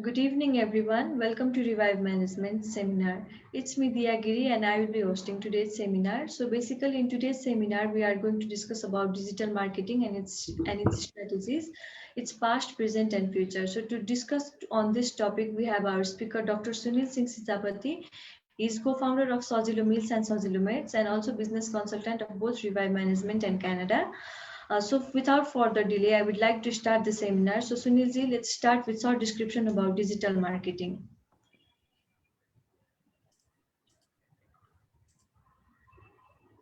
Good evening, everyone. Welcome to Revive Management Seminar. It's me, Diya Giri, and I will be hosting today's seminar. So, basically, in today's seminar, we are going to discuss about digital marketing and its strategies, its past, present, and future. So, to discuss on this topic, we have our speaker, Dr. Sunil Singh Sitapati. He is co-founder of Sozilo Mills and Sozilo Mates, and also business consultant of both Revive Management and Canada. So without further delay, I would like to start the seminar. So Sunilji, let's start with short description about digital marketing.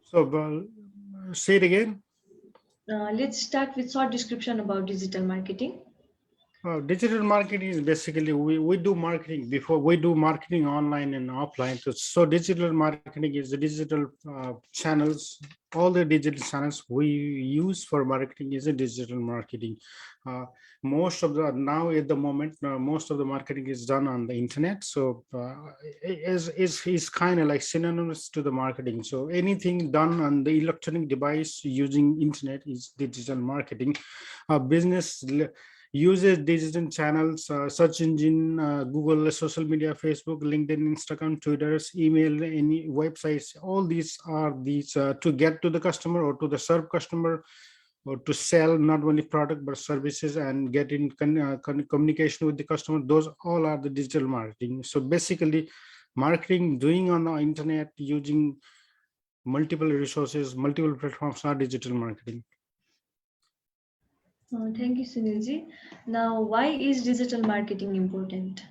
So, say it again. Let's start with short description about digital marketing. Digital marketing is basically we do marketing before we do marketing online and offline. So digital marketing is the digital channels. All the digital channels we use for marketing is a digital marketing. Most of the now at the moment, most of the marketing is done on the internet. So is kind of like synonymous to the marketing. So anything done on the electronic device using internet is digital marketing. Business uses digital channels, search engine, Google, social media, Facebook, LinkedIn, Instagram, Twitter, email, any websites. All these are these to get to the customer or to the serve customer or to sell not only product but services and get in communication with the customer. Those all are the digital marketing. So basically, marketing doing on the internet using multiple resources, multiple platforms are digital marketing. Thank you, Sunilji. Now, why is digital marketing important?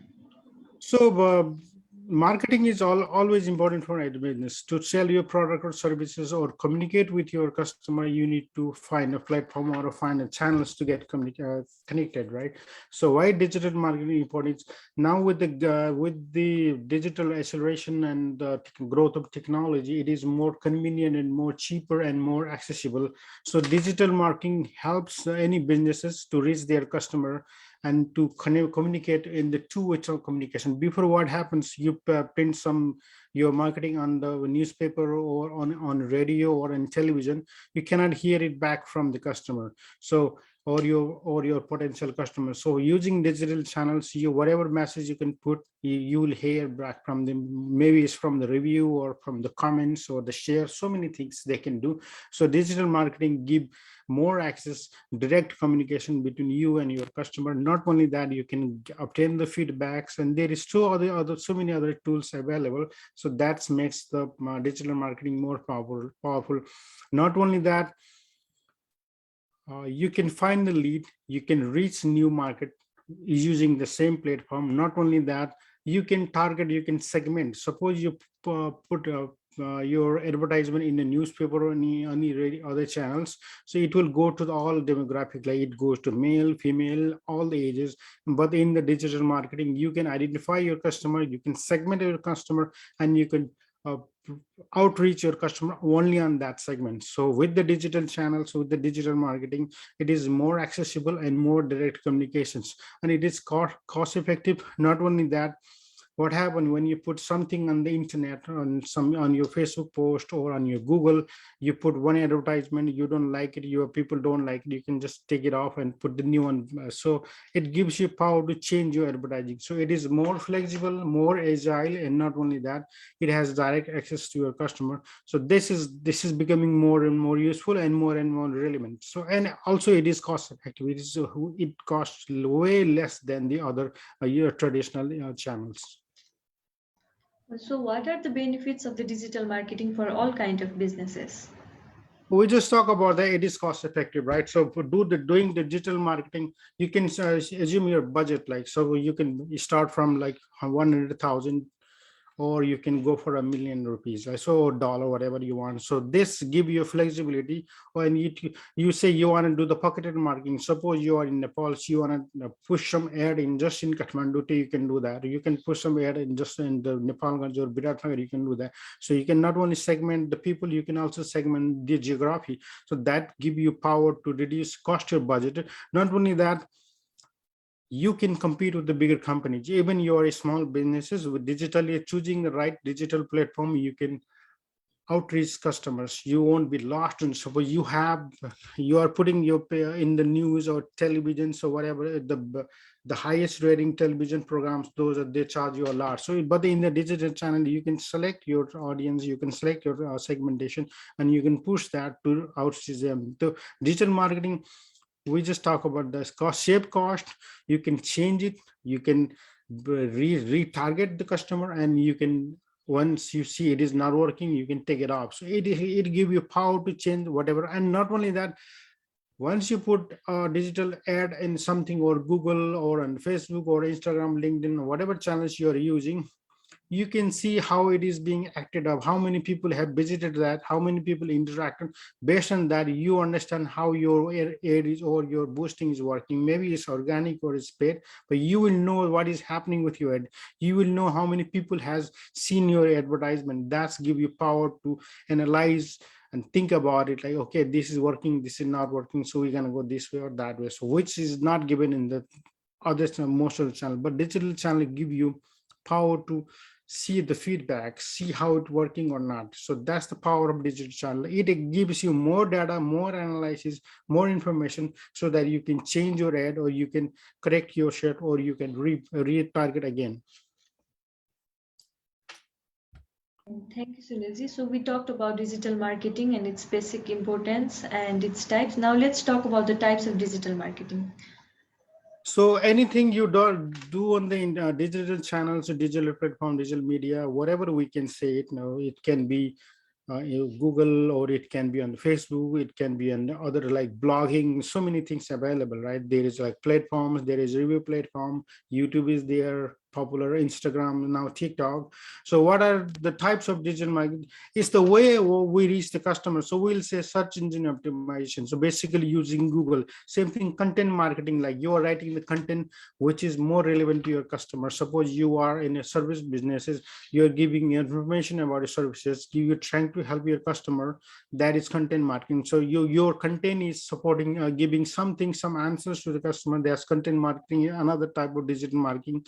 So, marketing is always important for any business. To sell your product or services or communicate with your customer, you need to find a platform or find a channels to get connected, right? So, why digital marketing important? Now, with the digital acceleration and growth of technology, it is more convenient and more cheaper and more accessible. So, digital marketing helps any businesses to reach their customer and to communicate in the two-way communication. Before, what happens, you print some your marketing on the newspaper or on radio or on television, you cannot hear it back from the customer, so or your potential customer. So using digital channels, you whatever message you can put, you will hear back from them. Maybe it's from the review or from the comments or the share. So many things they can do. So digital marketing give more access, direct communication between you and your customer. Not only that, you can obtain the feedbacks, and there is other so many other tools available. So that makes the digital marketing more powerful. Not only that, you can find the lead, you can reach new market using the same platform. Not only that, you can target, you can segment. Suppose you put your advertisement in a newspaper or any other channels, so it will go to all demographic, like it goes to male, female, all the ages. But in the digital marketing, you can identify your customer, you can segment your customer, and you can uh, outreach your customer only on that segment. So with the digital channels, with the digital marketing, it is more accessible and more direct communications, and it is cost effective. Not only that, what happened when you put something on the internet, on your Facebook post or on your Google, you put one advertisement, you don't like it, your people don't like it, you can just take it off and put the new one. So it gives you power to change your advertising. So it is more flexible, more agile, and not only that, it has direct access to your customer. So this is becoming more and more useful and more relevant. So, and also it is cost effective. It costs way less than the other your traditional channels. So what are the benefits of the digital marketing for all kind of businesses? We just talk about that it is cost effective, right? So for doing the digital marketing, you can assume your budget, like, so you can start from like 100,000, or you can go for $1 million, right? So dollar, whatever you want. So this give you flexibility. When you say you want to do the pocketed marketing, suppose you are in Nepal, so you want to push some ad in just in Kathmandu, you can do that. You can push some ad in just in the Nepalganj or Biratnagar, you can do that. So you can not only segment the people, you can also segment the geography. So that give you power to reduce cost your budget. Not only that, you can compete with the bigger companies. Even you are a small businesses, with digitally choosing the right digital platform, you can outreach customers. You won't be lost. And suppose you are putting your in the news or television, so whatever the highest rating television programs, those are, they charge you a lot. So but in the digital channel, you can select your audience, you can select your segmentation, and you can push that to outreach them. The digital marketing, we just talk about this cost, shape cost. You can change it, you can retarget the customer, and you can, once you see it is not working, you can take it off. So it give you power to change whatever. And not only that, once you put a digital ad in something, or Google or on Facebook or Instagram, LinkedIn, or whatever channels you are using, you can see how it is being acted up, how many people have visited that, how many people interacted. Based on that, you understand how your ad is or your boosting is working. Maybe it's organic or it's paid, but you will know what is happening with your ad. You will know how many people has seen your advertisement. That's give you power to analyze and think about it, like, okay, this is working, this is not working, so we're gonna go this way or that way. So which is not given in the other most of the channel, but digital channel give you power to see the feedback, see how it's working or not. So that's the power of digital channel. It gives you more data, more analysis, more information, so that you can change your ad, or you can correct your shit, or you can retarget again. Thank you, Sunilji. So we talked about digital marketing and its basic importance and its types. Now let's talk about the types of digital marketing. So anything you do on the digital channels, digital platform, digital media, whatever we can say it now, it can be Google, or it can be on Facebook, it can be on other like blogging, so many things available, right? There is like platforms, there is review platform, YouTube is there, popular, Instagram, now TikTok. So what are the types of digital marketing? It's the way we reach the customer. So we'll say search engine optimization. So basically using Google. Same thing, content marketing, like you are writing the content which is more relevant to your customer. Suppose you are in a service businesses, you're giving information about your services, you're trying to help your customer. That is content marketing. So your content is supporting, giving something, some answers to the customer. There's content marketing, another type of digital marketing.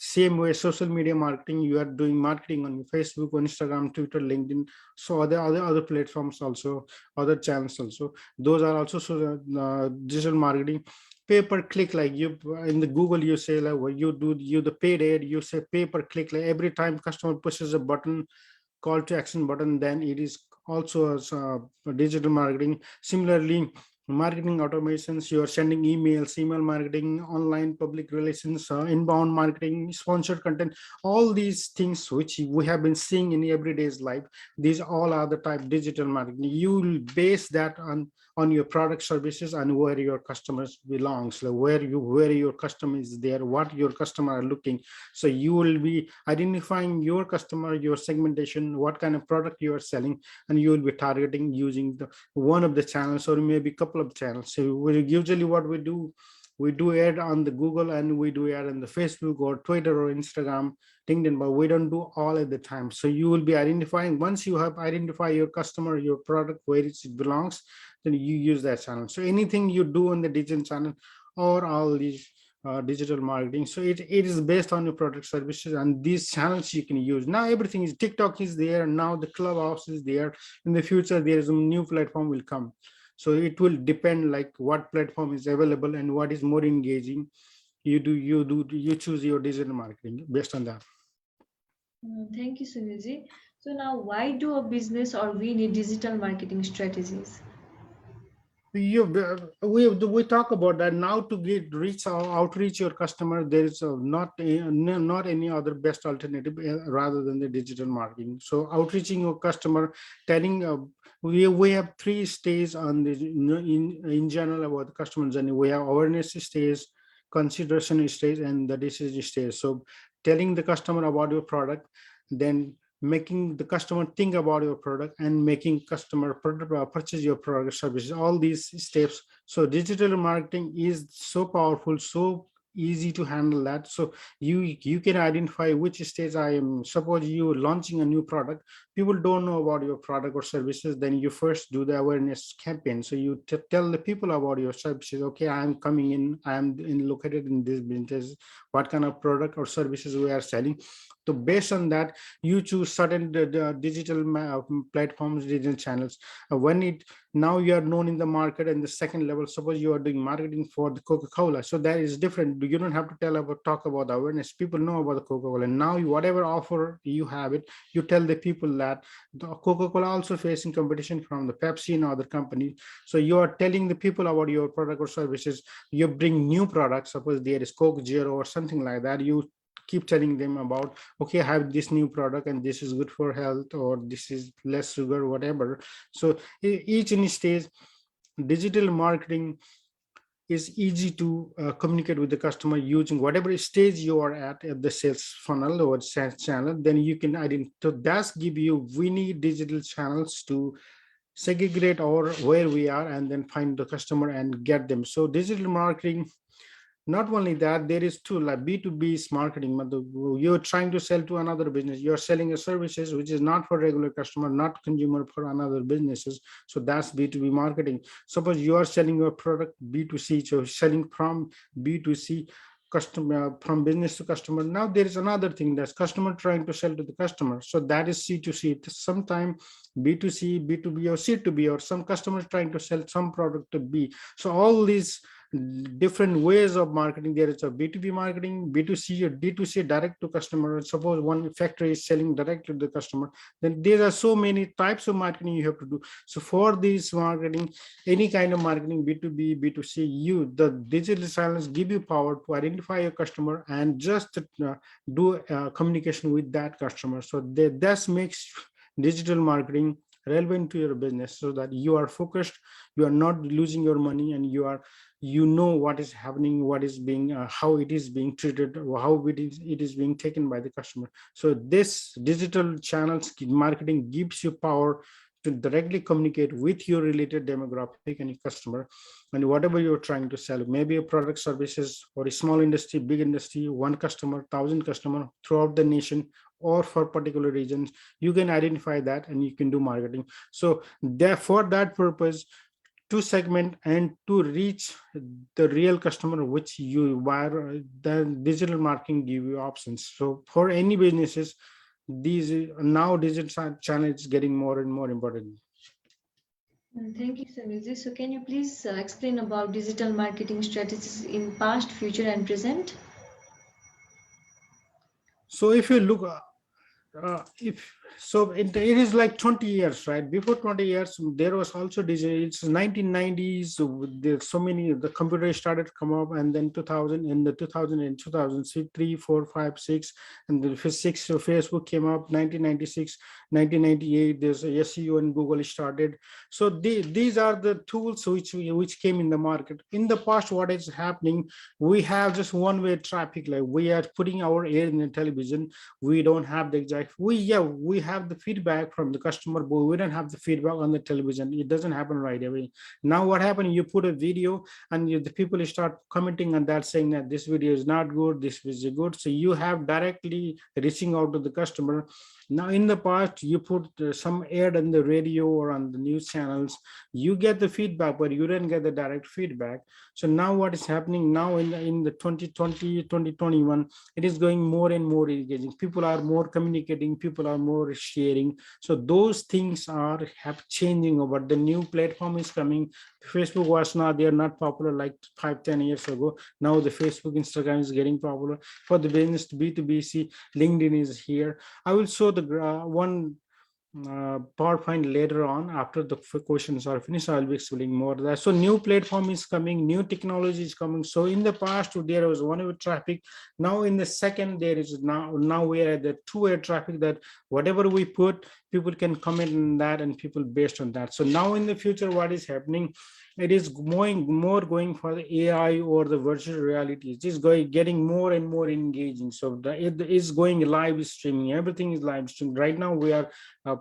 Same way, social media marketing, you are doing marketing on Facebook, on Instagram, Twitter, LinkedIn. So other platforms also, other channels also, those are also digital marketing. Pay per click, like you in the Google, you say like, well, you the paid ad, you say pay per click, like every time customer pushes a button, call to action button, then it is also as digital marketing. Similarly, marketing automations, you are sending emails, email marketing, online public relations, inbound marketing, sponsored content, all these things which we have been seeing in everyday's life. These all are the type digital marketing. You will base that on your product, services, and where your customers belongs, like where your customer is there, what your customer are looking. So you will be identifying your customer, your segmentation, what kind of product you are selling, and you will be targeting using the one of the channels, or maybe a couple of channels. So usually what we do ad on the Google, and we do ad on the Facebook or Twitter or Instagram, LinkedIn, but we don't do all at the time. So you will be identifying, once you have identified your customer, your product, where it belongs, then you use that channel. So anything you do on the digital channel, or all these digital marketing, so it is based on your product, services, and these channels you can use. Now everything is, TikTok is there, now the Clubhouse is there. In the future there is a new platform will come. So it will depend like what platform is available and what is more engaging. You choose your digital marketing based on that. Thank you, Sunilji. So now, why do a business or we need digital marketing strategies? You we talk about that now. To reach outreach your customer, there is not any other best alternative rather than the digital marketing. So outreaching your customer, telling we have three stages on the in general about the customer journey. We have awareness stage, consideration stage, and the decision stage. So telling the customer about your product, then making the customer think about your product, and making customer purchase your product, services, all these steps. So digital marketing is so powerful, so easy to handle that. So you can identify which stage I am. Suppose you launching a new product, people don't know about your product or services, then you first do the awareness campaign. So you tell the people about your services. Okay, I'm coming in, I'm in located in this business, what kind of product or services we are selling. So based on that, you choose certain digital platforms, digital channels. When it now you are known in the market, and the second level, suppose you are doing marketing for the Coca-Cola, so that is different. You don't have to talk about the awareness. People know about the Coca-Cola, and now whatever offer you have it, you tell the people that the Coca-Cola also facing competition from the Pepsi and other companies. So you are telling the people about your product or services. You bring new products, suppose there is Coke Zero or something like that. You keep telling them about, okay, I have this new product and this is good for health, or this is less sugar, whatever. So each in stage, digital marketing is easy to communicate with the customer using whatever stage you are at the sales funnel or sales channel. Then you can identify. So that's give you, we need digital channels to segregate our where we are and then find the customer and get them. So digital marketing, not only that, there is two, like B2B is marketing. You're trying to sell to another business, you're selling a services which is not for regular customer, not consumer, for another businesses. So that's B2B marketing. Suppose you are selling your product B2C, so selling from B2C, customer, from business to customer. Now there is another thing, that's customer trying to sell to the customer, so that is C2C. Sometimes B2C, B2B, or C2B, or some customers trying to sell some product to B. So all these different ways of marketing. There is a B2B marketing, B2C, or D2C, direct to customer. Suppose one factory is selling direct to the customer, then there are so many types of marketing you have to do. So for this marketing, any kind of marketing, B2B, B2C, the digital channels give you power to identify your customer and just do communication with that customer. So that makes digital marketing relevant to your business, so that you are focused, you are not losing your money, and you know what is happening, what is being how it is being treated, or how it is being taken by the customer. So this digital channels marketing gives you power to directly communicate with your related demographic and your customer, and whatever you're trying to sell, maybe a product, services, or a small industry, big industry, one customer, 1,000 customer throughout the nation, or for particular regions, you can identify that and you can do marketing. So for that purpose, to segment and to reach the real customer which you wire, the digital marketing give you options. So for any businesses, these now digital channel is getting more and more important. Thank you, Samir. So can you please explain about digital marketing strategies in past, future, and present? So if you look, if so it is like 20 years, right? Before 20 years there was also digital. It's 1990s, so there's so many, the computer started to come up, and then 2000, in the 2000 and 2003, 4, 5, 6, and the six, so Facebook came up 1996, 1998. There's SEO and Google started. So these are the tools which came in the market. In the past, what is happening, we have just one way traffic, like we are putting our air in the television, we don't have the exact, we have the feedback from the customer, but we don't have the feedback on the television. It doesn't happen right away. Now what happened, you put a video and the people start commenting on that, saying that this video is not good, this is good. So you have directly reaching out to the customer. Now in the past, you put some ad on the radio or on the news channels, you get the feedback, but you didn't get the direct feedback. So now what is happening now in the 2020, 2021, it is going more and more engaging. People are more communicating, people are more sharing. So those things are changing over. The new platform is coming. Facebook was not, they are not popular like 5-10 years ago. Now the Facebook, Instagram is getting popular. For the business, B2B, LinkedIn is here. I will show the one PowerPoint later on. After the questions are finished, I'll be explaining more of that. So new platform is coming, new technology is coming. So in the past, there was one-way traffic. Now in the second, there is now we are at the two-way traffic, that whatever we put, people can comment on that, and people based on that. So now in the future, what is happening, it is going for the AI or the virtual reality. It is getting more and more engaging. So it is going live streaming. Everything is live streaming. Right now we are uh,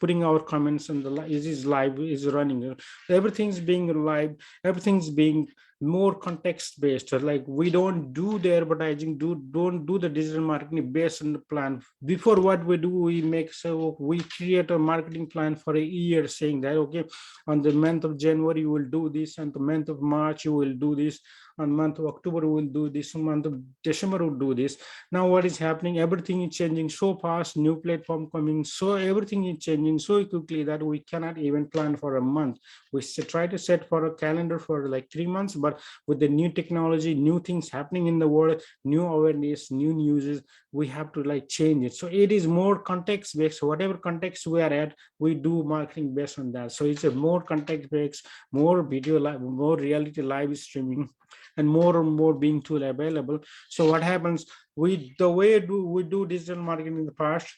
putting our comments on the, it is live, is running. Everything's being live, everything's being more context based. Like we don't do the advertising, don't do the digital marketing based on the plan. Before, what we do, we make, so we create a marketing plan for a year, saying that okay, on the month of January you will do this, and the month of March you will do this, on month of October we will do this, month of December we'll do this. Now what is happening, everything is changing so fast, new platform coming, so everything is changing so quickly that we cannot even plan for a month. We try to set for a calendar for like 3 months, but with the new technology, new things happening in the world, new awareness, new news, we have to like change it. So it is more context based. So whatever context we are at, we do marketing based on that. So it's a more context based, more video live, more reality live streaming, and more being tool available. So what happens, the way we do digital marketing in the past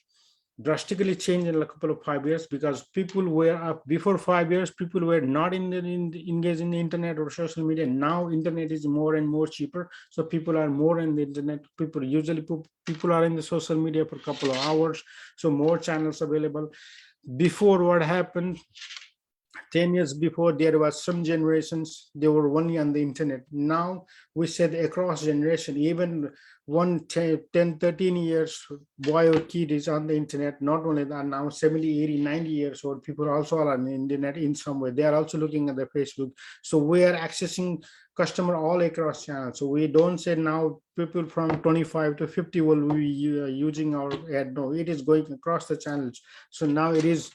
drastically changed in a couple of 5 years, because people were before 5 years people were not engaged in the internet or social media. Now internet is more and more cheaper, so people are more in the internet. People are in the social media for a couple of hours, so more channels available. Before, what happened, 10 years before, there was some generations they were only on the internet. Now we said across generation, even 10, 13 years boy or kid is on the internet. Not only that, now 70, 80, 90 years old people also are on the internet in some way. They are also looking at the Facebook. So we are accessing customer all across channels. So we don't say now people from 25 to 50 will be using our ad. No, it is going across the channels. So now it is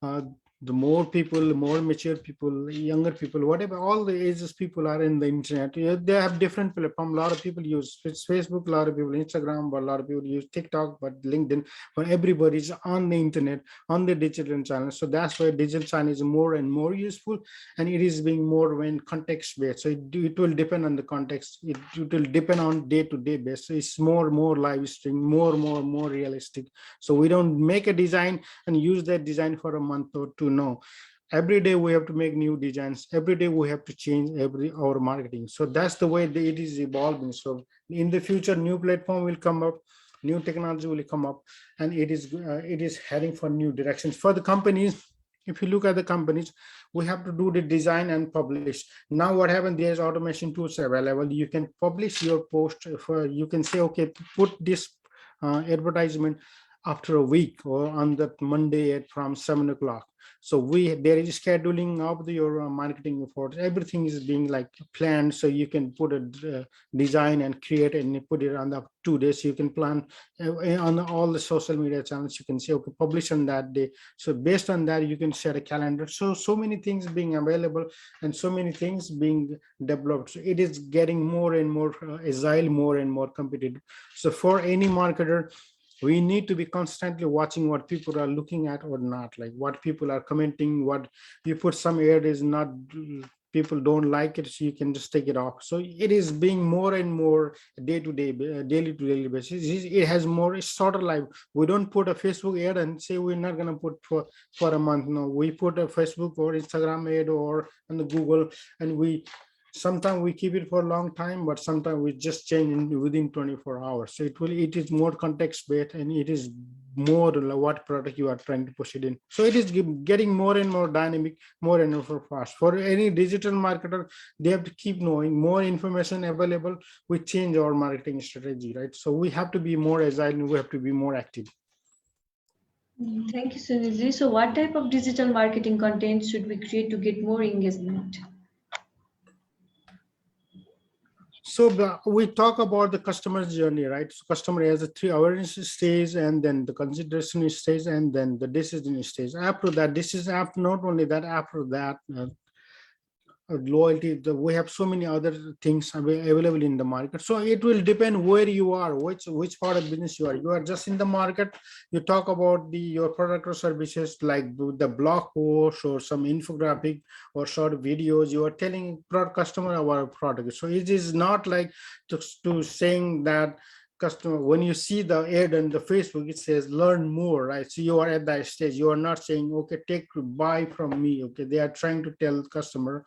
uh, the more people, more mature people, younger people, whatever, all the ages people are in the internet. They have different platform. A lot of people use Facebook, a lot of people Instagram, but a lot of people use TikTok, but LinkedIn. But everybody's on the internet, on the digital channel. So that's why digital channel is more and more useful, and it is being more when context based. So it will depend on the context. It will depend on day-to-day basis. So it's more live stream, more realistic. So we don't make a design and use that design for a month or two. No, every day we have to make new designs. Every day we have to change our marketing. So that's the way it is evolving. So in the future, new platform will come up, new technology will come up, and it is heading for new directions for the companies. If you look at the companies, we have to do the design and publish. Now what happens, there's automation tools available. You can publish your post. You can say, okay, put this advertisement after a week or on that Monday at from 7 o'clock. So there is scheduling of your marketing efforts. Everything is being like planned. So you can put a design and create and put it on the 2 days. You can plan on all the social media channels. You can say, okay, publish on that day. So based on that, you can set a calendar. So many things being available and so many things being developed. So it is getting more and more agile, more and more competitive. So for any marketer, we need to be constantly watching what people are looking at or not, like what people are commenting. What you put some ad is not, people don't like it, so you can just take it off. So it is being more and more day-to-day, daily to daily basis. It has more, it's sort of like, we don't put a Facebook ad and say we're not going to put for a month. No, we put a Facebook or Instagram ad or on the Google, and sometimes we keep it for a long time, but sometimes we just change within 24 hours. So it is more context based, and it is more what product you are trying to push it in. So it is getting more and more dynamic, more and more fast. For any digital marketer, they have to keep knowing more information available. We change our marketing strategy, right? So we have to be more agile and we have to be more active. Thank you, Sunilji. So what type of digital marketing content should we create to get more engagement? So we talk about the customer's journey, right? So customer has a 3 awareness stage, and then the consideration stage, and then the decision stage. After that, this is after, not only that, after that, loyalty, we have so many other things available in the market. So it will depend where you are, which part of business you are just in the market. You talk about your product or services, like the blog post or some infographic or short videos. You are telling customer about a product. So it is not like to saying that customer, when you see the ad on the Facebook, it says learn more, right? So you are at that stage. You are not saying, okay, buy from me. Okay, they are trying to tell the customer,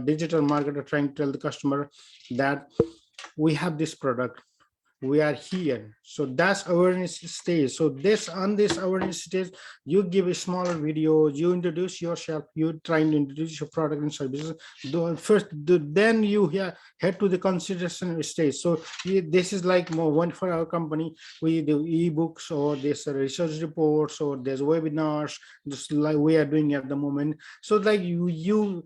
digital marketer trying to tell the customer that we have this product, we are here. So that's awareness stage. So this on this awareness stage, you give a smaller video, you introduce yourself, you trying to introduce your product and services. Then you head to the consideration stage. So this is like more one for our company. We do ebooks, or there's research reports, or there's webinars, just like we are doing at the moment. So like you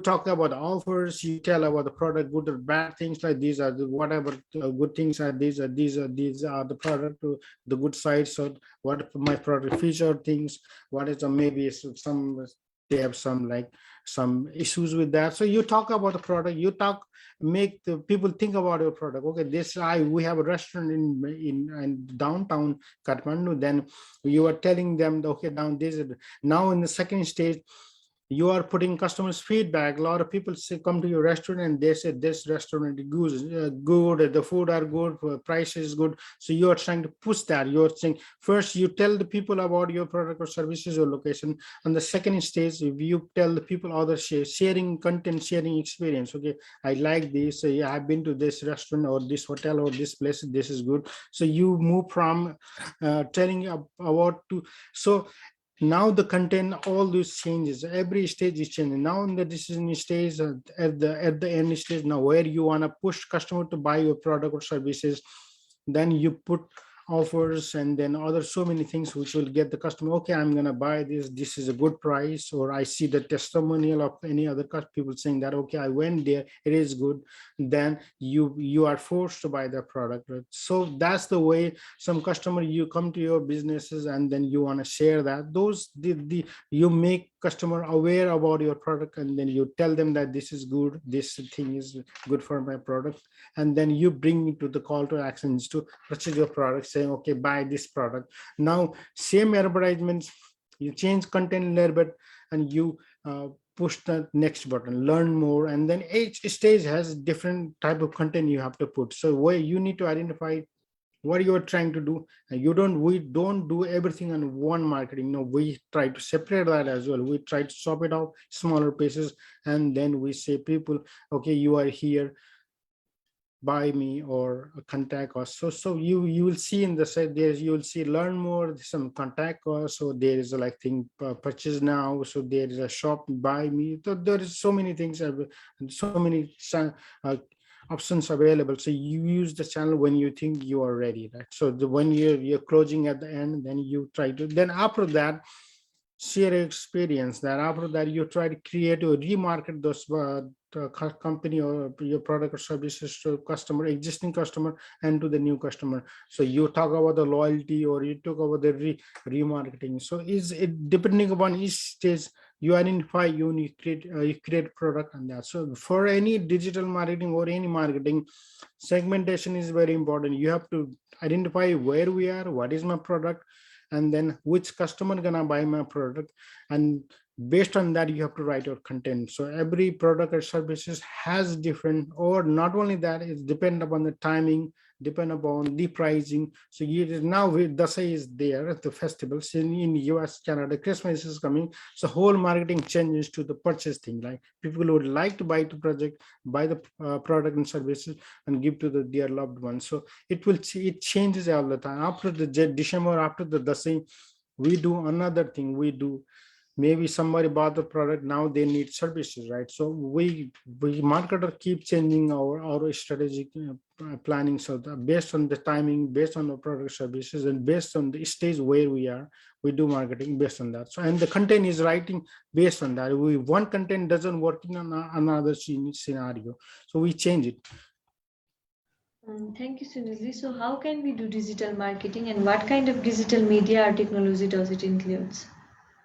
talk about offers, you tell about the product, good or bad things, like these are the whatever good things are, these are the product, the good sides, or what my product feature things, what is maybe some, they have some like some issues with that. So you talk about the product, you talk, make the people think about your product. Okay, we have a restaurant in downtown Kathmandu. Then you are telling them, okay, down this. Now in the second stage, you are putting customers feedback. A lot of people come to your restaurant and they say this restaurant is good, the food are good, price is good. So you are trying to push that. You're saying, first you tell the people about your product or services or location. On the second stage, if you tell the people other sharing content, sharing experience. Okay, I like this, yeah, I've been to this restaurant or this hotel or this place, this is good. So you move from telling about to, so now the content, all those changes, every stage is changing. Now in the decision stage, at the end stage, now where you want to push customer to buy your product or services, then you put offers and then other so many things which will get the customer, okay, I'm gonna buy this is a good price, or I see the testimonial of any other people saying that, okay, I went there, it is good. Then you are forced to buy the product, right? So that's the way some customer, you come to your businesses and then you want to share that, those you make customer aware about your product, and then you tell them that this is good, this thing is good for my product, and then you bring it to the call to actions to purchase your product, saying, okay, buy this product. Now same advertisements, you change content a little bit, and you push the next button, learn more, and then each stage has different type of content you have to put. So where you need to identify what you are trying to do. And we don't do everything on one marketing. No, we try to separate that as well. We try to chop it out smaller pieces, and then we say people, okay, you are here, buy me or contact us. So you will see in the site, there's, you will see learn more, some contact us. So there is a like thing, purchase now. So there is a shop, buy me. So there is so many things, so many uh, options available. So you use the channel when you think you are ready, right? So when you're closing at the end, then you try to, then after that, share experience. Then after that, you try to create or remarket those company or your product or services to customer, existing customer, and to the new customer. So you talk about the loyalty, or you talk about the remarketing. So is it depending upon each stage, you identify, you create product and that. So for any digital marketing or any marketing, segmentation is very important. You have to identify where we are, what is my product, and then which customer gonna buy my product, and based on that you have to write your content. So every product or services has different, or not only that, it's depend upon the timing, depend upon the pricing. So now Dasai is there at the festivals in US, Canada, Christmas is coming. So whole marketing changes to the purchase thing. Like people would like to buy the project, buy the product and services, and give to their loved ones. So it changes all the time. After the December, after the Dasai, we do another thing. We do, maybe somebody bought the product, now they need services, right? So we marketer keep changing our strategic planning. So based on the timing, based on the product services, and based on the stage where we are, we do marketing based on that. So, and the content is writing based on that. One content doesn't work in another scenario, so we change it. Thank you, Sunil. So how can we do digital marketing, and what kind of digital media or technology does it includes?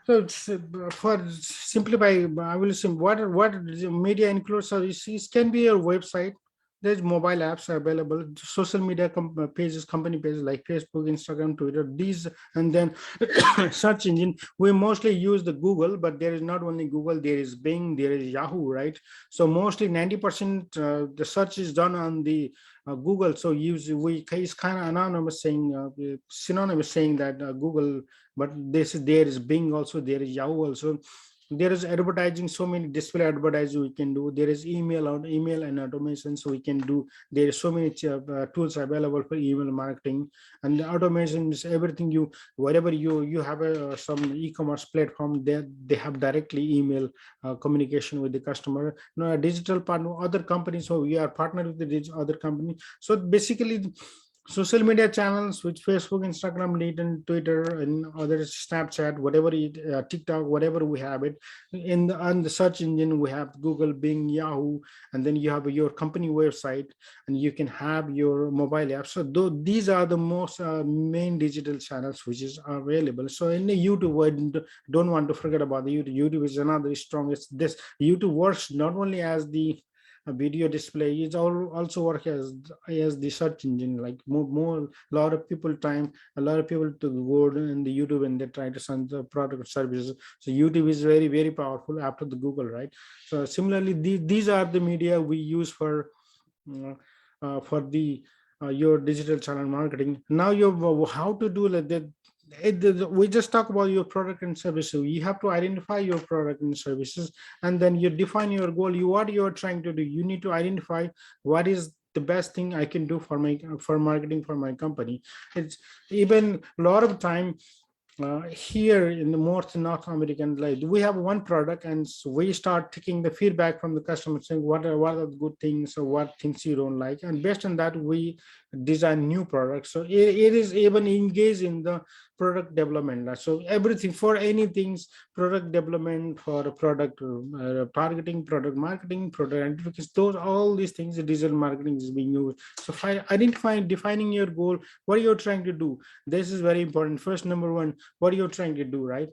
So it's, for simplify, I will say what media includes. So it can be your website. There's mobile apps available, social media pages, company pages like Facebook, Instagram, Twitter. These, and then search engine. We mostly use the Google, but there is not only Google. There is Bing, there is Yahoo, right? So mostly 90% the search is done on the Google. So it's kind of anonymous saying, synonymous saying that Google, but there is Bing also, there is Yahoo also. there is advertising, so many display advertising we can do. There is email and automation, so we can do. There is so many tools available for email marketing. And the automation is everything. You wherever you have some e-commerce platform, they have directly email communication with the customer. No, a digital partner, other companies, so we are partnered with the other company. So basically, social media channels which Facebook, Instagram, LinkedIn, Twitter, and other Snapchat, whatever TikTok, whatever we have it in on the search engine, we have Google, Bing, Yahoo, and then you have your company website, and you can have your mobile app. So these are the most main digital channels which is available. So in the YouTube, I don't want to forget about the YouTube. YouTube is another strongest. This YouTube works not only as the a video display, is also work as the search engine. Like more lot of people time, a lot of people to go in the YouTube and they try to search the product or services. So YouTube is very powerful after the Google, right? So similarly, these are the media we use uh, for the your digital channel marketing. Now you how to do like that. We just talk about your product and services. You have to identify your product and services, and then you define your goal. What you're trying to do. You need to identify what is the best thing I can do for marketing for my company. It's even a lot of time here in the North American, like we have one product, and so we start taking the feedback from the customer, saying what are the good things or what things you don't like, and based on that we design new products. So it is even engaged in the product development. So everything for anything, product development, for product targeting, product marketing, product identification, those all these things, digital marketing is being used. So identifying, defining your goal, what you're trying to do. This is very important. First, number one, what you're trying to do, right?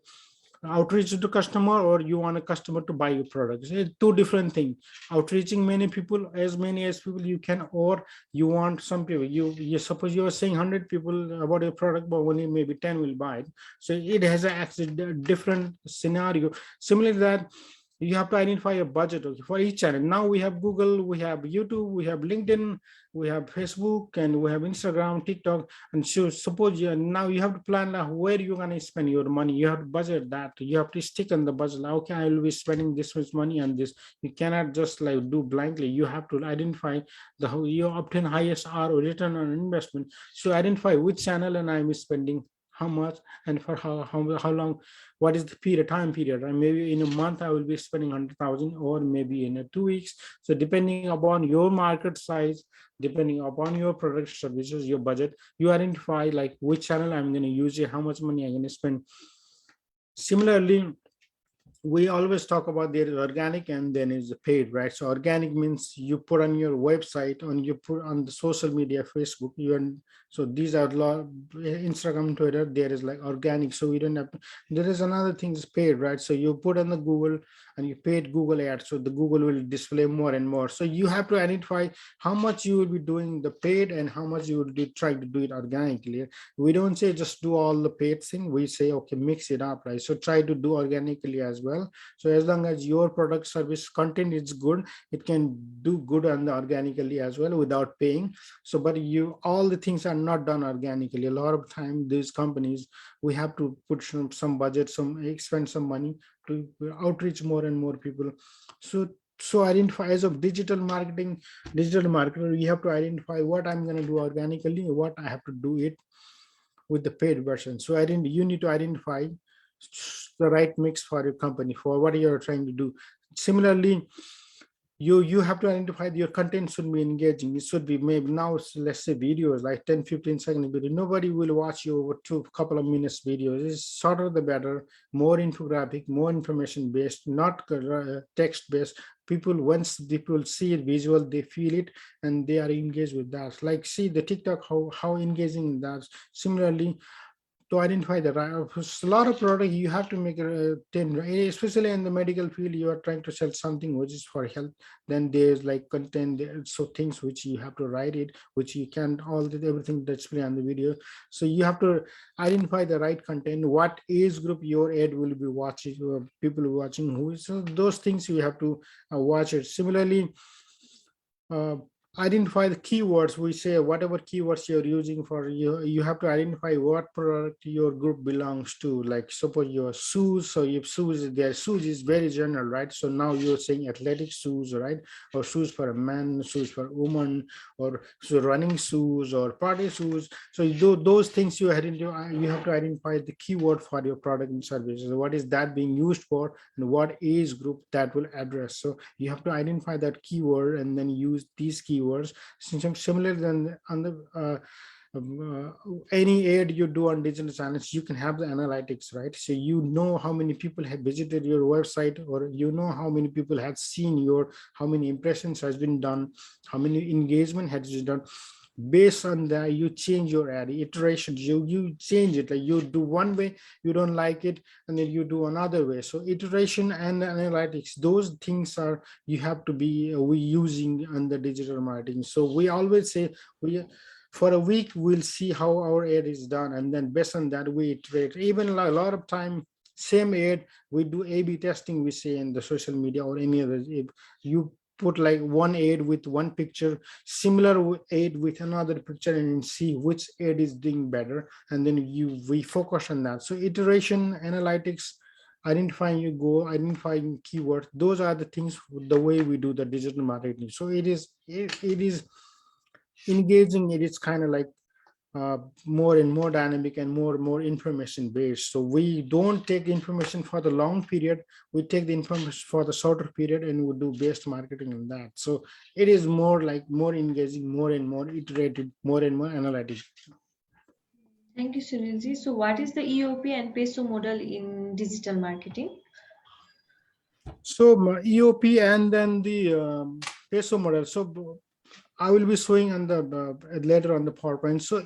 Outreach to customer, or you want a customer to buy your products. It's two different things. Outreaching many people, as many as people you can, or you want some people. You suppose you are saying 100 people about your product, but only maybe 10 will buy it. So it has a different scenario. Similarly, that you have to identify a budget, okay, for each channel. Now we have Google, we have YouTube, we have LinkedIn, we have Facebook, and we have Instagram, TikTok. And so suppose now you have to plan like where you're going to spend your money. You have to budget that. You have to stick on the budget. Like, okay, I will be spending this much money on this. You cannot just like do blindly. You have to identify you obtain highest R or return on investment. So identify which channel and I'm spending how much, and for how long, what is the time period, and maybe in a month I will be spending 100,000, or maybe in 2 weeks. So depending upon your market size, depending upon your product services, your budget, you identify like which channel I'm going to use, how much money I'm going to spend. Similarly, we always talk about there is organic and then is paid, right? So organic means you put on your website, on you put on the social media, Facebook, so these are Instagram, Twitter, there is like organic. So we don't have to, there is another thing is paid, right? So you put on the Google and you paid Google ads, so the Google will display more and more. So you have to identify how much you will be doing the paid and how much you will be trying to do it organically. We don't say just do all the paid thing, we say okay, mix it up, right? So try to do organically as well. So as long as your product, service, content is good, it can do good on the organically as well without paying. So but all the things are not done organically. A lot of time these companies, we have to put some budget, spend some money to outreach more and more people. So identify, as of digital marketer, you have to identify what I'm going to do organically, what I have to do it with the paid version. So you need to identify the right mix for your company, for what you're trying to do. Similarly, you have to identify your content should be engaging. It should be, maybe now let's say videos like 10-15 second video. Nobody will watch you over couple of minutes videos. It's shorter the better, more infographic, more information based, not text based. Once people see it visual, they feel it and they are engaged with that. Like see the TikTok, how engaging that. Similarly, to identify the right, a lot of product you have to make a 10, especially in the medical field. You are trying to sell something which is for health, then there's like content there, so things which you have to write it, which you can't everything display on the video. So you have to identify the right content, what age group your ad will be watching, people watching who. So those things you have to watch it. Similarly, uh, identify the keywords. We say whatever keywords you're using for you have to identify what product your group belongs to. Like suppose your shoes, so if shoes, their shoes is very general, right? So now you're saying athletic shoes, right? Or shoes for a man, shoes for a woman, or so running shoes or party shoes. So you do those things. You have to identify the keyword for your product and services. What is that being used for, and what age group that will address. So you have to identify that keyword and then use these keywords. Similar than on the any ad you do on digital channels, you can have the analytics, right? So you know how many people have visited your website, or you know how many people have seen your, how many impressions has been done, how many engagement has been done. Based on that, you change your ad iterations. You change it. Like you do one way, you don't like it, and then you do another way. So iteration and analytics, those things are, you have to be we using on the digital marketing. So we always say, we for a week we'll see how our ad is done, and then based on that we iterate. Even a lot of time, same ad, we do A/B testing, we say, in the social media or any other. If you put like one ad with one picture, similar ad with another picture, and see which ad is doing better, and then we focus on that. So iteration, analytics, identifying keywords, those are the things, the way we do the digital marketing. So it is engaging. It is kind of like more and more dynamic and more information based. So we don't take information for the long period, we take the information for the shorter period, and we do based marketing on that. So it is more like more engaging, more and more iterated, more and more analytic. Thank you, Sunilji. So, what is the EOP and peso model in digital marketing? So EOP and then the peso model. So I will be showing on the later on the PowerPoint. So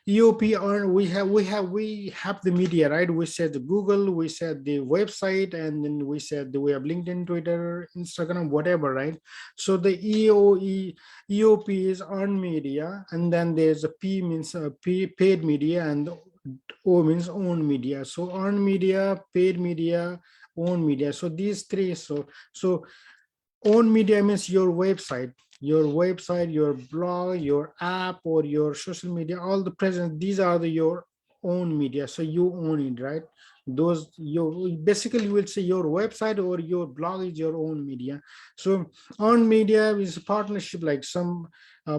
EOP, or we have the media, right? We said the Google, we said the website, and then we said the we have LinkedIn, Twitter, Instagram, whatever, right? So the EOP is earned media, and then there's a P means paid media, and O means owned media. So earned media, paid media, owned media. So these three. So own media means your website, your blog, your app, or your social media, all the present, these are your own media. So you own it, right? Those, you basically will say your website or your blog is your own media. So own media is a partnership, like some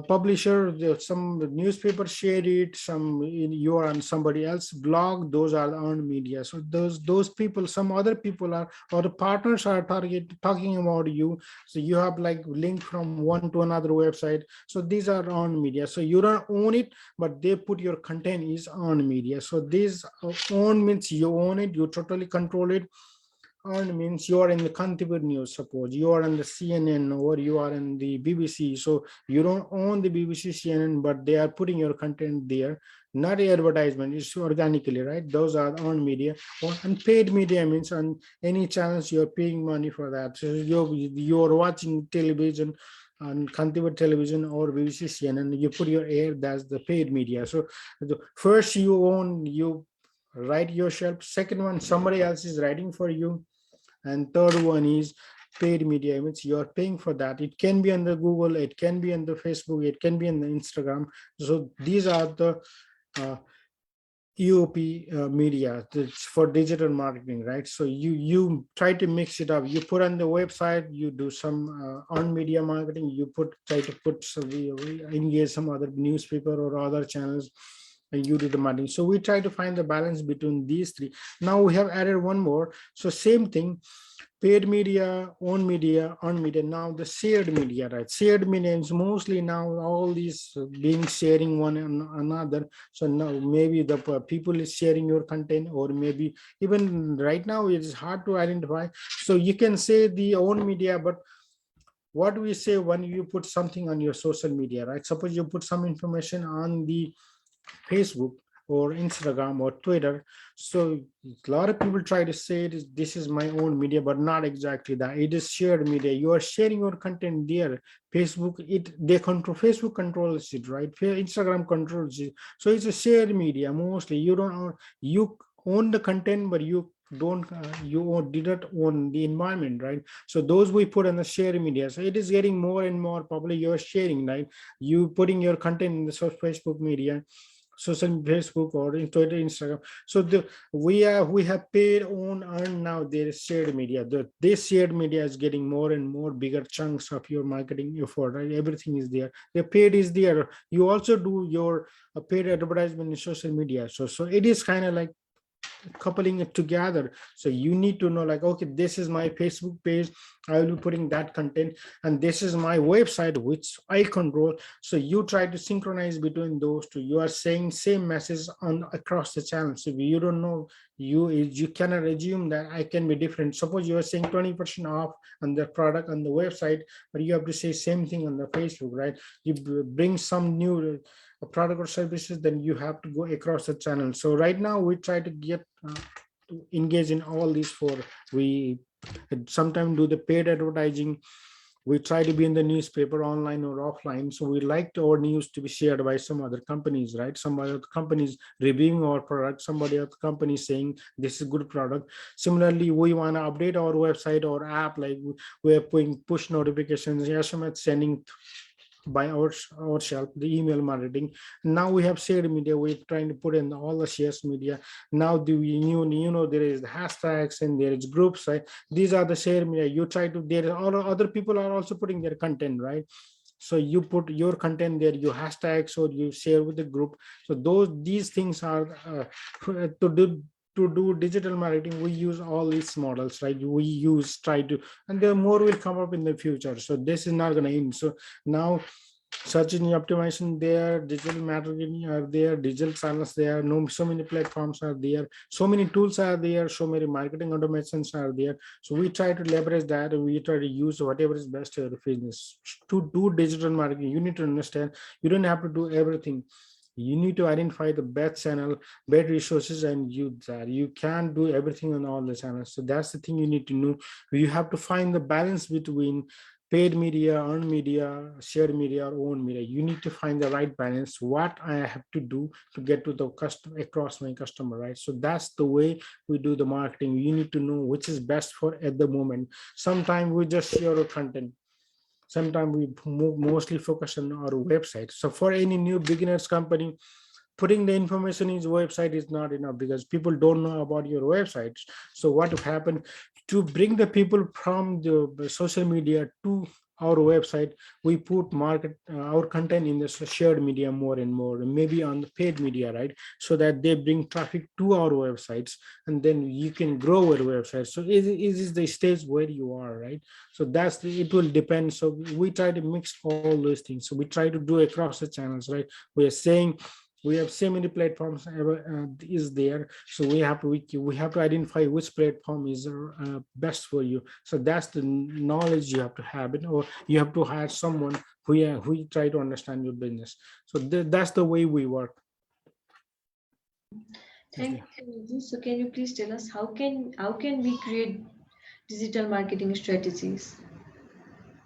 publisher, some newspaper share it, you are on somebody else blog, those are the owned media. So those people, some other people are, or the partners are talking about you. So you have like link from one to another website. So these are on media. So you don't own it, but they put your content is on media. So this own means you own it, you totally control it. Earn means you are in the Kantipur news, suppose you are in the CNN or you are in the BBC. So you don't own the BBC, CNN, but they are putting your content there, not advertisement, it's organically, right? Those are earned media. Or unpaid media means on any channels you're paying money for that. So you're watching television on Kantipur television or BBC, CNN, you put your air, that's the paid media. So the first you own, you write yourself. Second one, somebody else is writing for you. And third one is paid media, means you're paying for that. It can be on the Google, it can be on the Facebook, it can be on the Instagram. So these are the EOP media for digital marketing, right? So you try to mix it up. You put on the website, you do some on media marketing, you try to put some, we engage some other newspaper or other channels, and you do the marketing. So we try to find the balance between these three. Now we have added one more. So same thing, paid media, own media, on media. Now the shared media, right? Shared media is mostly now all these being sharing one another. So now maybe the people is sharing your content, or maybe even right now it is hard to identify. So you can say the own media, but what we say when you put something on your social media, right? Suppose you put some information on the Facebook or Instagram or Twitter. So a lot of people try to say this is my own media, but not exactly that. It is shared media. You are sharing your content there. Facebook controls it, right? Instagram controls it. So it's a shared media mostly. You don't own, you own the content, but you don't did not own the environment, right? So those we put in the share media. So it is getting more and more popular. You're sharing, right? You putting your content in the Facebook media, social Facebook or in Twitter, Instagram. So we have paid on earn now their shared media. This shared media is getting more and more bigger chunks of your marketing effort, right? Everything is there. The paid is there. You also do your paid advertisement in social media. So it is kind of like coupling it together. So you need to know, like, okay, this is my Facebook page, I will be putting that content, and this is my website which I control. So you try to synchronize between those two. You are saying same message on across the channel. So if you don't know, you cannot assume that I can be different. Suppose you are saying 20% off on the product on the website, but you have to say same thing on the Facebook, right? You bring some new product or services, then you have to go across the channel. So right now we try to get to engage in all these four. We sometimes do the paid advertising. We try to be in the newspaper, online or offline. So we like our news to be shared by some other companies, right? Some other companies reviewing our product, somebody other company saying this is a good product. Similarly, we want to update our website or app, like we are putting push notifications, SMS sending by ourselves, the email marketing. Now we have shared media. We're trying to put in all the shares media. Now do we there is the hashtags and there is groups, right? These are the share media. You try to, there are all other people are also putting their content, right? So you put your content there, you hashtags, or you share with the group. So these things are to do digital marketing. We use all these models, right? We use try to, and there more will come up in the future. So this is not going to end. So now search engine optimization there, digital marketing are there, digital channels there, no, so many platforms are there, so many tools are there, so many marketing automations are there. So we try to leverage that, and we try to use whatever is best for your business. To do digital marketing, you need to understand you don't have to do everything. You need to identify the best channel, best resources, and use that. You can't do everything on all the channels. So that's the thing you need to know. You have to find the balance between paid media, earned media, shared media, or own media. You need to find the right balance. What I have to do to get to the customer, across my customer, right? So that's the way we do the marketing. You need to know which is best for at the moment. Sometimes we just share our content. Sometimes we mostly focus on our website. So for any new beginners company, putting the information in his website is not enough, because people don't know about your websites. So what will happen to bring the people from the social media to our website? We put market our content in the shared media more and more, and maybe on the paid media, right? So that they bring traffic to our websites, and then you can grow our website. So it is the stage where you are, right? So it will depend. So we try to mix all those things. So we try to do across the channels, right? We are saying we have so many platforms is there. So we have to identify which platform is best for you. So that's the knowledge you have to have it, or you have to hire someone who try to understand your business. So that's the way we work. Thank you, Nidhi. So can you please tell us how can we create digital marketing strategies?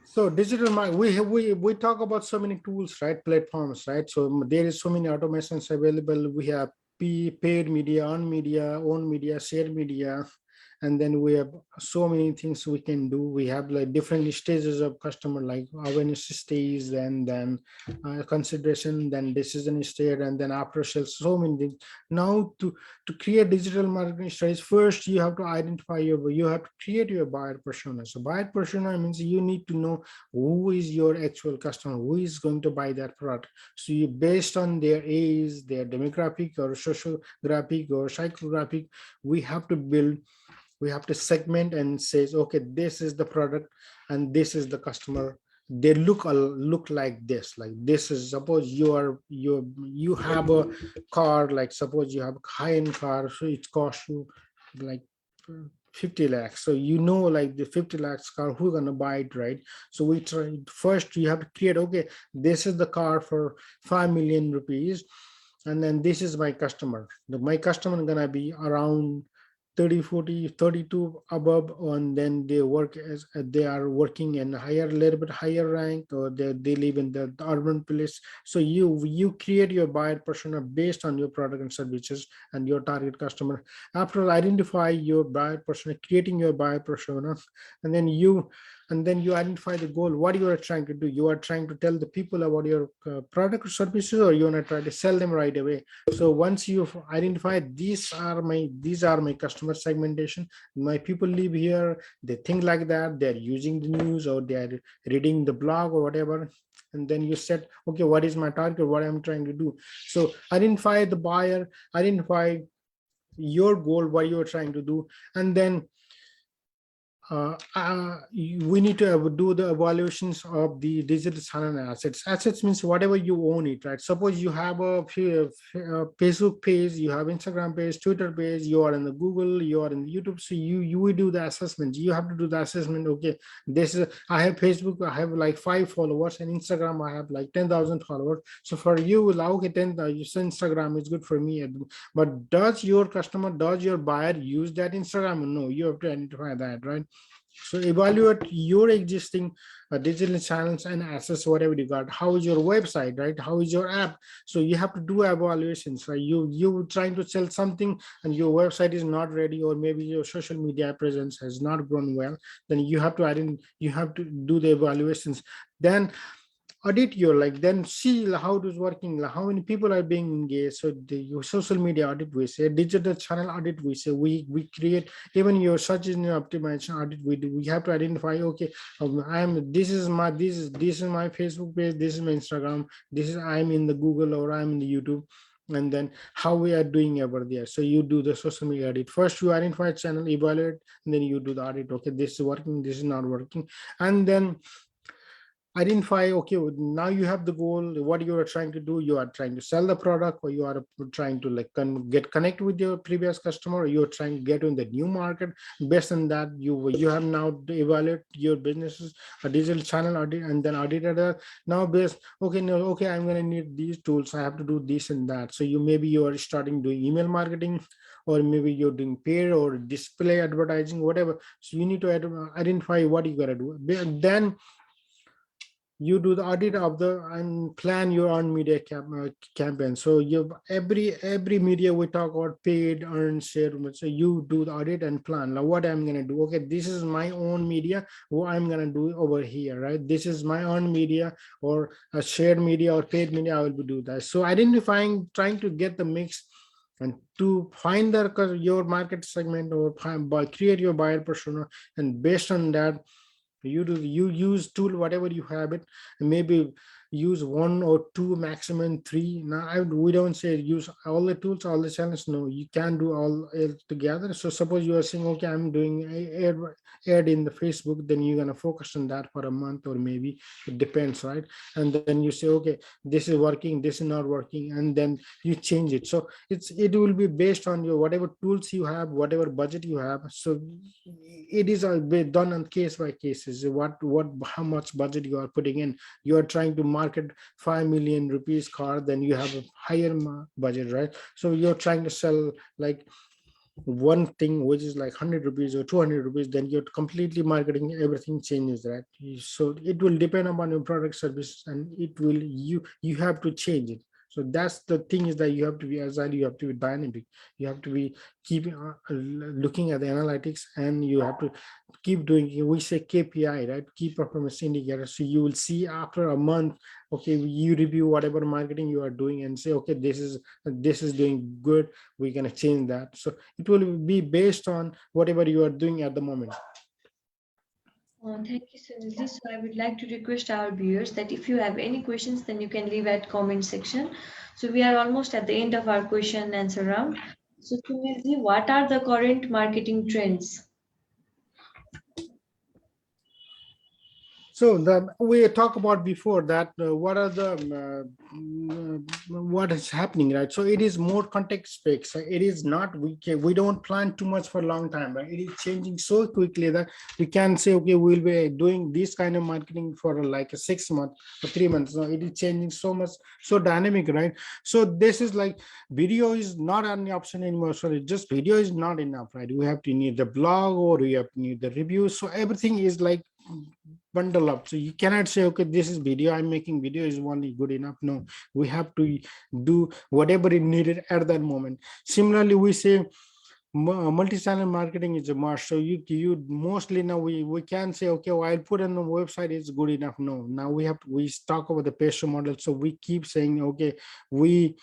So digital we talk about so many tools, right? Platforms, right? So there is so many automations available. We have paid media, own media, shared media, and then we have so many things we can do. We have like different stages of customer, like awareness stage, and then consideration, then decision stage, and then after sales. So many things. Now to create digital marketing strategies, first you have to identify you have to create your buyer persona. So buyer persona means you need to know who is your actual customer, who is going to buy that product. So you, based on their age, their demographic or sociographic or psychographic, we have to segment and says, okay, this is the product and this is the customer. They look like this is, suppose you have a car, like suppose you have a high-end car, so it costs you like 50 lakhs. So like the 50 lakhs car, who's gonna buy it, right? So we try first, you have to create, okay, this is the car for 5 million rupees, and then this is my customer. My customer gonna be around 30, 40, 32 above, and then they work as they are working in higher, little bit higher rank, or they live in the urban place. So you create your buyer persona based on your product and services and your target customer. After identify your buyer persona, creating your buyer persona, and then you identify the goal, what you are trying to do. You are trying to tell the people about your product or services, or you want to try to sell them right away. So once you've identified these are my customer segmentation, my people live here, they think like that, they're using the news, or they're reading the blog or whatever, and then you said, okay, what is my target, what I'm trying to do. So identify the buyer, identify your goal, what you're trying to do, and then we need to do the evaluations of the digital channel assets. Assets means whatever you own it, right? Suppose you have a Facebook page, you have Instagram page, Twitter page, you are in the Google, you are in the YouTube. So you will do the assessment. You have to do the assessment. Okay, this is, I have Facebook, I have like 5 followers, and Instagram I have like 10,000 followers. So for you, like, okay, 10,000 Instagram is good for me. But does your customer, does your buyer use that Instagram? No, you have to identify that, right? So evaluate your existing digital channels and assess whatever you got. How is your website, right? How is your app? So you have to do evaluations, right? You trying to sell something and your website is not ready, or maybe your social media presence has not grown well. Then you have to you have to do the evaluations. Then audit your, like, then see how it is working, like how many people are being engaged. So your social media audit, we say digital channel audit, we say we create, even your search engine optimization audit, we have to identify, okay, this is my Facebook page, this is my Instagram, this is, I'm in the Google, or I'm in the YouTube, and then how we are doing over there. So you do the social media audit first, you identify channel, evaluate, and then you do the audit. Okay, this is working, this is not working, and then identify, okay, now you have the goal, what you are trying to do. You are trying to sell the product, or you are trying to like get connect with your previous customer, or you're trying to get in the new market. Based on that, you have now to evaluate your businesses, a digital channel audit, and then audited now based, okay, no, okay, I'm going to need these tools, I have to do this and that. So you are starting doing email marketing, or maybe you're doing paid or display advertising, whatever. So you need to identify what you got to do. Then you do the audit of the and plan your own media campaign. So you every media we talk about, paid, earned, share. So you do the audit and plan, like, what I'm going to do. Okay, this is my own media, what I'm going to do over here, right? This is my own media, or a shared media or paid media, I will do that. So identifying, trying to get the mix, and to find your market segment, or create your buyer persona, and based on that, you use tool whatever you have it, and maybe use 1 or 2, maximum 3. Now we don't say use all the tools, all the channels. No, you can do all together. So suppose you are saying, okay, I'm doing ad in the Facebook, then you're going to focus on that for a month, or maybe it depends, right? And then you say, okay, this is working, this is not working, and then you change it. So it will be based on your whatever tools you have, whatever budget you have. So it is done on case by cases, what how much budget you are putting in. You are trying to market 5 million rupees car, then you have a higher budget, right? So you're trying to sell like one thing which is like 100 rupees or 200 rupees, then you're completely marketing, everything changes, right? So it will depend upon your product service, and it will you have to change it. So that's the thing, is that you have to be agile, you have to be dynamic, you have to be keeping looking at the analytics, and you have to keep doing, we say KPI, right? Key performance indicator. So you will see after a month, okay, you review whatever marketing you are doing and say, okay, this is doing good, we're going to change that. So it will be based on whatever you are doing at the moment. Thank you, Sunilji. So I would like to request our viewers that if you have any questions, then you can leave at comment section. So we are almost at the end of our question and answer round. So Sunilji, what are the current marketing trends? So we talked about before that what are the what is happening, right? So it is more context based. It is not we don't plan too much for a long time, right? It is changing so quickly that we can say, okay, we'll be doing this kind of marketing for like a 6 month or 3 months. So it is changing so much, so dynamic, right? So this is like video is not an option anymore. So it just video is not enough, right? We have to need the blog or we have to need the reviews. So everything is like bundle up. So you cannot say, okay, this is video, I'm making video is only good enough. No, we have to do whatever is needed at that moment. Similarly, we say multi-channel marketing is a must. So you mostly now we can say, okay, well, I'll put on the website, it's good enough. No, now we talk about the patient model. So we keep saying, okay, we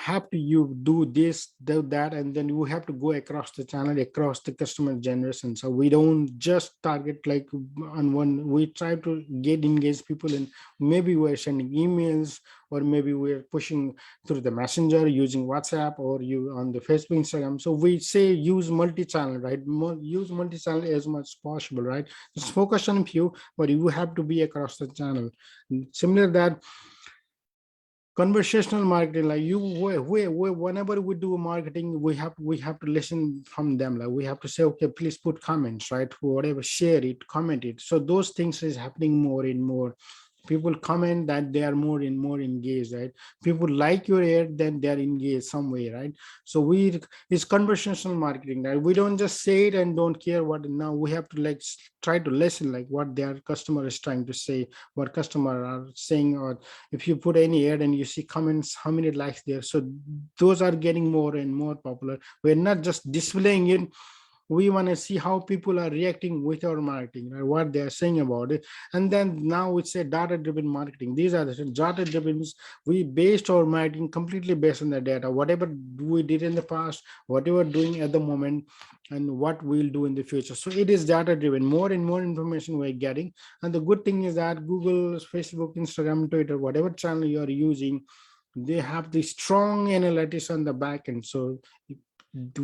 have to you do this, do that, and then you have to go across the channel, across the customer generation. So we don't just target like on one. We try to get engaged people, and maybe we're sending emails, or maybe we're pushing through the messenger using WhatsApp or you on the Facebook, Instagram. So we say use multi-channel, right? Use multi-channel as much as possible, right? Just focus on a few, but you have to be across the channel. Similar that conversational marketing, like whenever we do marketing, we have to listen from them. Like we have to say, okay, please put comments, right? Whatever, share it, comment it. So those things is happening more and more. People comment that they are more and more engaged, right? People like your ad, then they are engaged some way, right? So it's conversational marketing, right? We don't just say it and don't care what. Now we have to like try to listen like what their customer is trying to say, what customer are saying. Or if you put any ad and you see comments, how many likes there. So those are getting more and more popular. We're not just displaying it, we want to see how people are reacting with our marketing, right? What they are saying about it. And then now it's a data driven marketing. These are the data driven. We based our marketing completely based on the data, whatever we did in the past, whatever doing at the moment, and what we'll do in the future. So it is data driven. More and more information we're getting. And the good thing is that Google, Facebook, Instagram, Twitter, whatever channel you're using, they have the strong analytics on the back end. So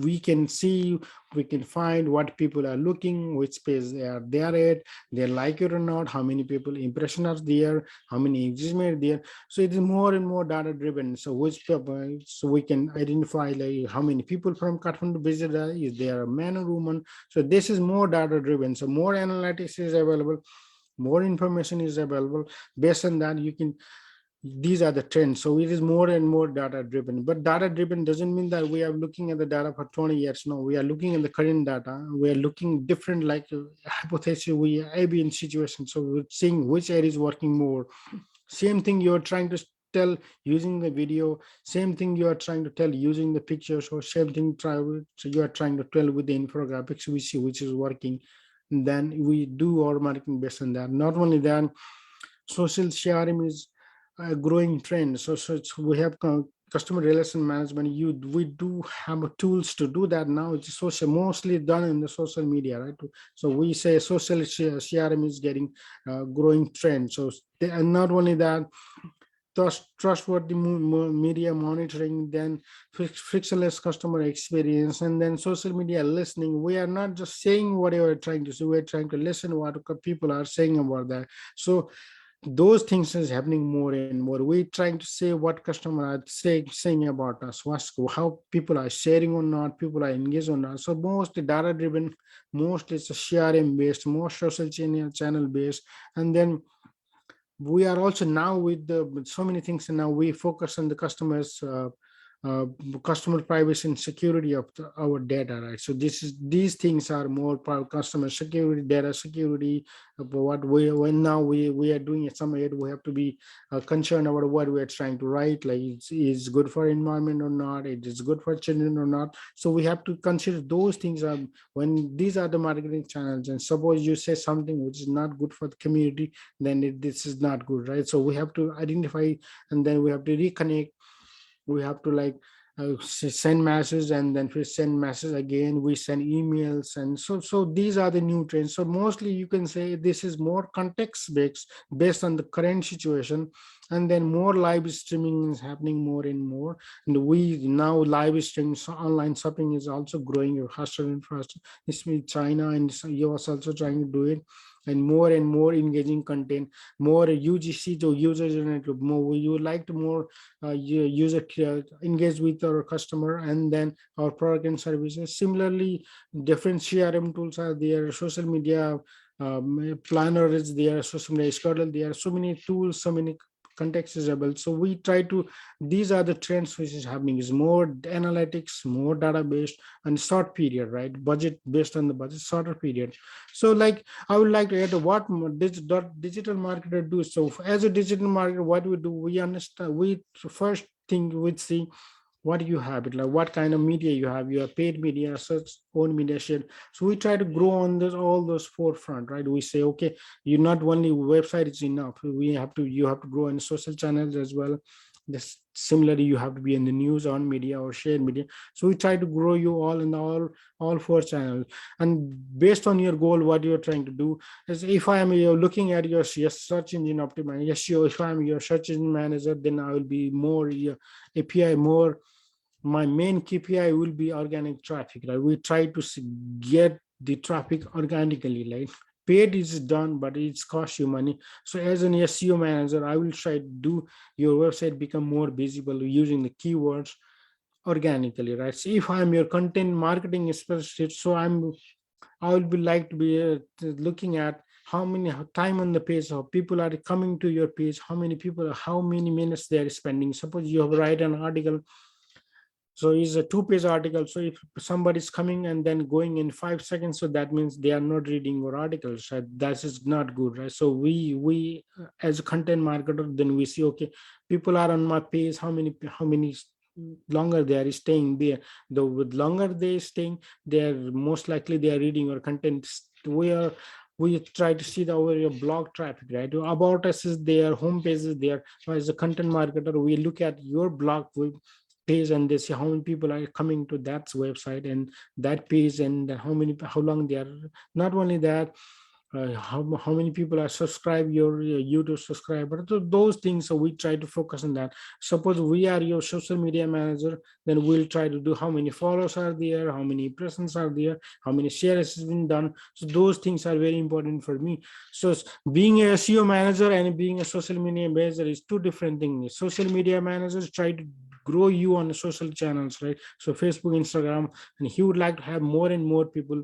we can see, we can find what people are looking, which page they are there at, they like it or not, how many people impression are there, how many engagement there. So it is more and more data driven. So which people, so we can identify like how many people from Kathmandu visit, is there a man or woman. So this is more data driven. So more analytics is available, more information is available. Based on that, you can, these are the trends. So it is more and more data driven. But data driven doesn't mean that we are looking at the data for 20 years. No, we are looking at the current data. We are looking different, like hypothesis, we are be in situation. So we're seeing which area is working more. Same thing you're trying to tell using the video, same thing you are trying to tell using the pictures, or same thing so you are trying to tell with the infographics, we see which is working. And then we do our marketing based on that. Not only that, social CRM is a growing trend. So we have customer relation management. We do have tools to do that now. It's social, mostly done in the social media, right? So we say social CRM is getting growing trend. So and not only that, trustworthy media monitoring, then frictionless customer experience, and then social media listening. We are not just saying what you are trying to say, we're trying to listen what people are saying about that. So those things is happening more and more. We're trying to say what customer are saying about us, how people are sharing or not, people are engaged or not. So mostly data driven, mostly it's a CRM based, more social channel based. And then we are also now with so many things, and now we focus on the customers uh, customer privacy and security of our data, right? So these things are more about customer security, data security. What we when now we are doing some ad, we have to be concerned about what we are trying to write, like is good for environment or not, it is good for children or not. So we have to consider those things when these are the marketing channels. And suppose you say something which is not good for the community, then this is not good, right? So we have to identify, and then we have to reconnect. We have to like send messages, and then we send messages again, we send emails. And so these are the new trends. So mostly you can say this is more context based on the current situation. And then more live streaming is happening more and more. And we now live streaming, so online shopping is also growing faster and faster. It's with China and US also trying to do it. and more engaging content, more UGC to user generated, more you like to more user engage with our customer, and then our product and services. Similarly, different CRM tools are there, social media planner is there, social media schedule, there are so many tools, so many context is able. So we try to, these are the trends which is happening, is more analytics, more database, and short period, right? Budget, based on the budget, shorter period. So like I would like to add what digital marketer do. So as a digital marketer, what we do, we understand, we first thing we see what you have it, like what kind of media you have. You have paid media, search, own media, share. So we try to grow on this, all those forefront, right? We say, okay, you not only website is enough, we have to, you have to grow in social channels as well. This similarly, you have to be in the news, on media, or shared media. So we try to grow you all in all four channels. And based on your goal, what you're trying to do is, if I am looking at your search engine optimizer, yes, sure, if I'm your search engine manager, then I will be more API, more my main KPI will be organic traffic, right? We try to get the traffic organically, like paid is done, but it's cost you money. So as an SEO manager, I will try to do your website become more visible using the keywords organically, right? So if I'm your content marketing specialist, so I will be like to be looking at how many time on the page, how people are coming to your page, how many people, how many minutes they are spending. Suppose you have write an article, so it's a two-page article. So if somebody is coming and then going in 5 seconds, so that means they are not reading your articles. Right? That is not good, right? So we as a content marketer, then we see, okay, people are on my page. How many longer they are staying there? The with longer they staying, they are most likely they are reading your content. We try to see the over your blog traffic, right? About us is there, home page is there. So as a content marketer, we look at your blog page and they see how many people are coming to that website and that page, and how long they are. Not only that, how many people are subscribe your YouTube subscriber. So those things, so we try to focus on that. Suppose we are your social media manager, then we'll try to do how many follows are there, how many impressions are there, how many shares has been done. So those things are very important for me. So being a SEO manager and being a social media manager is two different things. Social media managers try to grow you on the social channels, right? So Facebook, Instagram, and he would like to have more and more people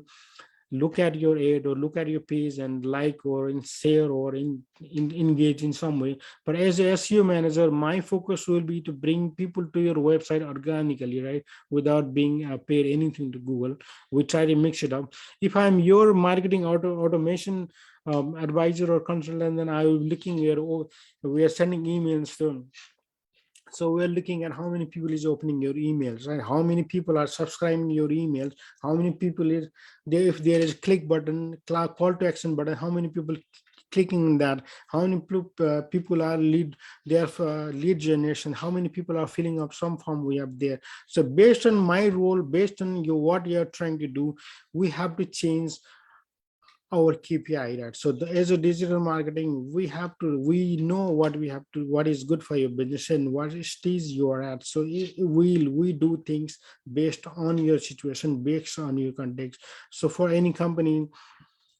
look at your ad or look at your page and like or share or engage in some way. But as a SEO manager, my focus will be to bring people to your website organically, right? Without being paid anything to Google. We try to mix it up. If I'm your marketing automation advisor or consultant, then I will be looking here. Oh, we are sending emails to, so we're looking at how many people is opening your emails, right? How many people are subscribing your emails? How many people is there? If there is click button, call to action button, how many people clicking that? How many people are lead generation? How many people are filling up some form we have there? So based on my role, based on what you're trying to do, we have to change our KPI, right? So as a digital marketing, we know what we have to, what is good for your business and what stage you are at. So we do things based on your situation, based on your context. So for any company,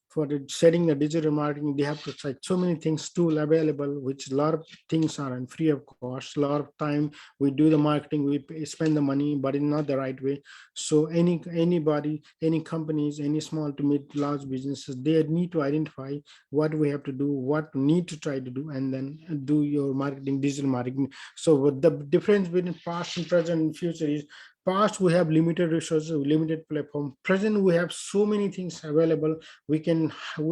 for setting the digital marketing, they have to check so many things tool available, which a lot of things are in free of cost. A lot of time we do the marketing, we spend the money, but in not the right way. So anybody, any companies, any small to mid large businesses, they need to identify what we have to do, what we need to try to do, and then do your marketing, digital marketing. So what the difference between past and present and future is, past we have limited resources, limited platform. Present we have so many things available. We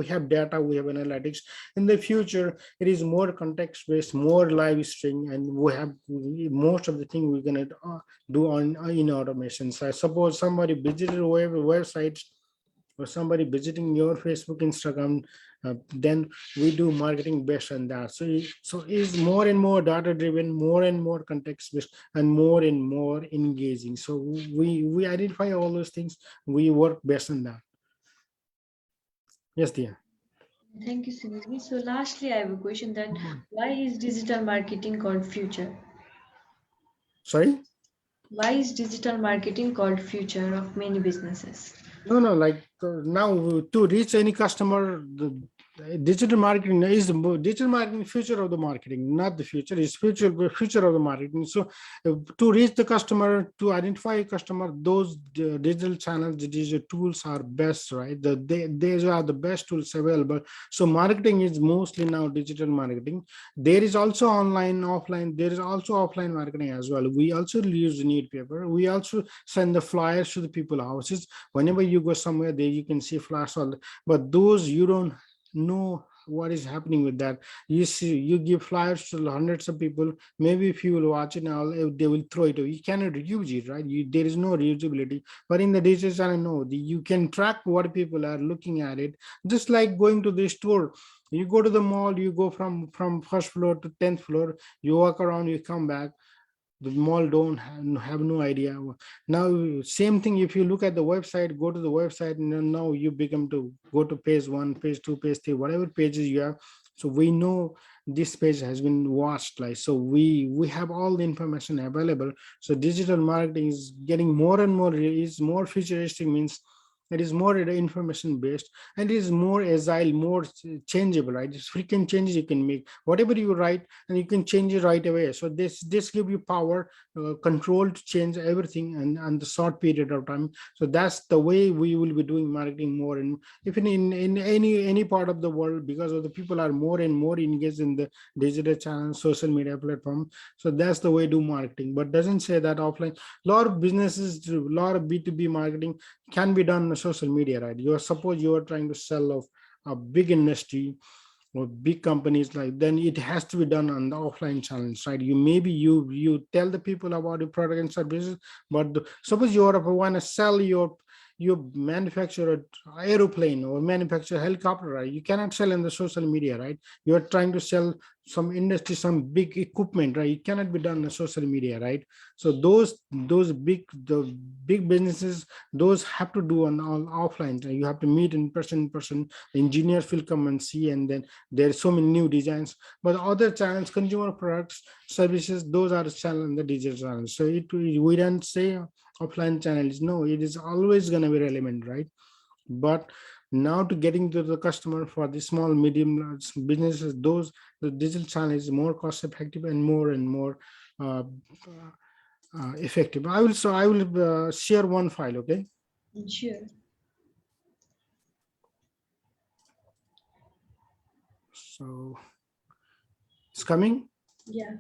have data, we have analytics. In the future it is more context based, more live streaming, and we have most of the thing we're going to do on in automation. So I suppose somebody visited websites, or somebody visiting your Facebook, Instagram, then we do marketing based on that. So is more and more data driven, more and more context based, and more engaging. So we identify all those things, we work based on that. Yes, dear. Thank you, Sunil. So lastly, I have a question that why is digital marketing called future? Sorry. Why is digital marketing called future of many businesses? No, like now to reach any customer, digital marketing is digital marketing future of the marketing, not the future, is future of the marketing. So to reach the customer, to identify a customer, those digital channels, the digital tools are best, right? These are the best tools available. So marketing is mostly now digital marketing. There is also online, offline, there is also offline marketing as well. We also use newspaper, we also send the flyers to the people houses. Whenever you go somewhere, there you can see flyers all, but those you don't know what is happening with that. You see, you give flyers to hundreds of people, maybe if you will watch it now, they will throw it away. You cannot reuse it, right? There is no reusability. But in the digital channel, no, you can track what people are looking at it, just like going to the store. You go to the mall, you go from first floor to 10th floor, you walk around, you come back, the mall don't have no idea. Now same thing, if you look at the website, go to the website, and now you become to go to page 1, page 2, page 3, whatever pages you have. So we know this page has been watched, like, so we have all the information available. So digital marketing is getting more and more, is more futuristic, means it is more information based, and it is more agile, more changeable, right? It's frequent changes you can make, whatever you write, and you can change it right away. So this give you power, control to change everything and the short period of time. So that's the way we will be doing marketing more. And if in any part of the world, because of the people are more and more engaged in the digital channels, social media platform, so that's the way to do marketing. But doesn't say that offline, a lot of businesses, a lot of B2B marketing can be done on social media, right? You are, suppose you are trying to sell of a big industry or big companies, like, then it has to be done on the offline channels, right? You maybe you tell the people about your product and services, but suppose you want to sell your manufacture an aeroplane or manufacture a helicopter, right? You cannot sell in the social media, right? You are trying to sell some industry, some big equipment, right? It cannot be done on social media, right? So the big businesses, those have to do on offline. You have to meet in person. The engineers will come and see, and then there are so many new designs. But other channels, consumer products, services, those are the channel in the digital channels. So we don't say offline channels, no, it is always going to be relevant, right? But now to getting to the customer for the small medium businesses, those the digital channel is more cost effective and more uh, effective. I will share one file, okay? Sure. So it's coming. Yeah.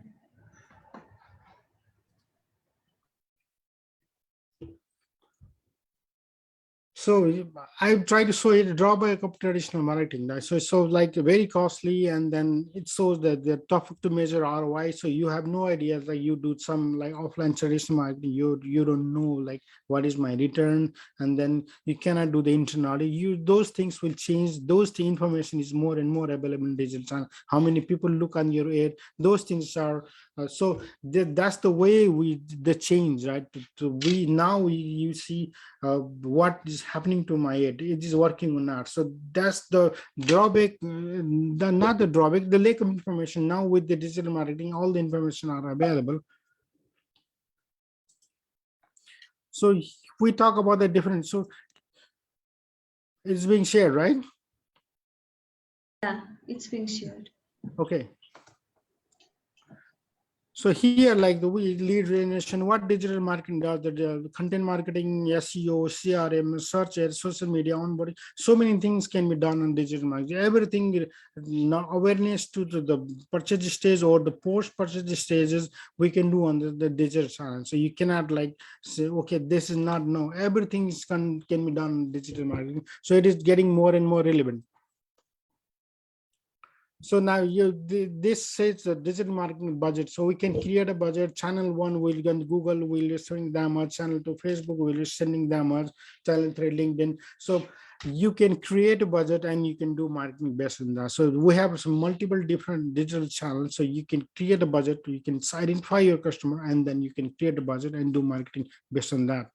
So I try to show it a drawback of traditional marketing. Right? So like very costly, and then it shows that they're tough to measure ROI. So you have no idea, like you do some like offline traditional marketing, you don't know like what is my return, and then you cannot do the internal. Those things will change. Information is more and more available in digital channel. How many people look on your ad? Those things are that's the way the change, right? We now you see what is happening to my ad, it is working or not. So that's the drawback, not the drawback, the lack of information. Now with the digital marketing, all the information are available. So we talk about the difference. So it's being shared, right? Yeah, it's being shared. Okay. So here, like the lead generation, what digital marketing does, the content marketing, SEO, CRM, search ads, social media, onboarding, so many things can be done on digital marketing. Everything, now awareness to the purchase stage or the post-purchase stages, we can do on the digital channel. So you cannot like say, okay, this is not, no, everything can be done on digital marketing. So it is getting more and more relevant. So now this says the digital marketing budget. So we can create a budget. Channel 1 will go Google, will be sending them much. Channel 2 Facebook will be sending them much. Channel 3 LinkedIn. So you can create a budget and you can do marketing based on that. So we have some multiple different digital channels. So you can create a budget. You can identify your customer, and then you can create a budget and do marketing based on that.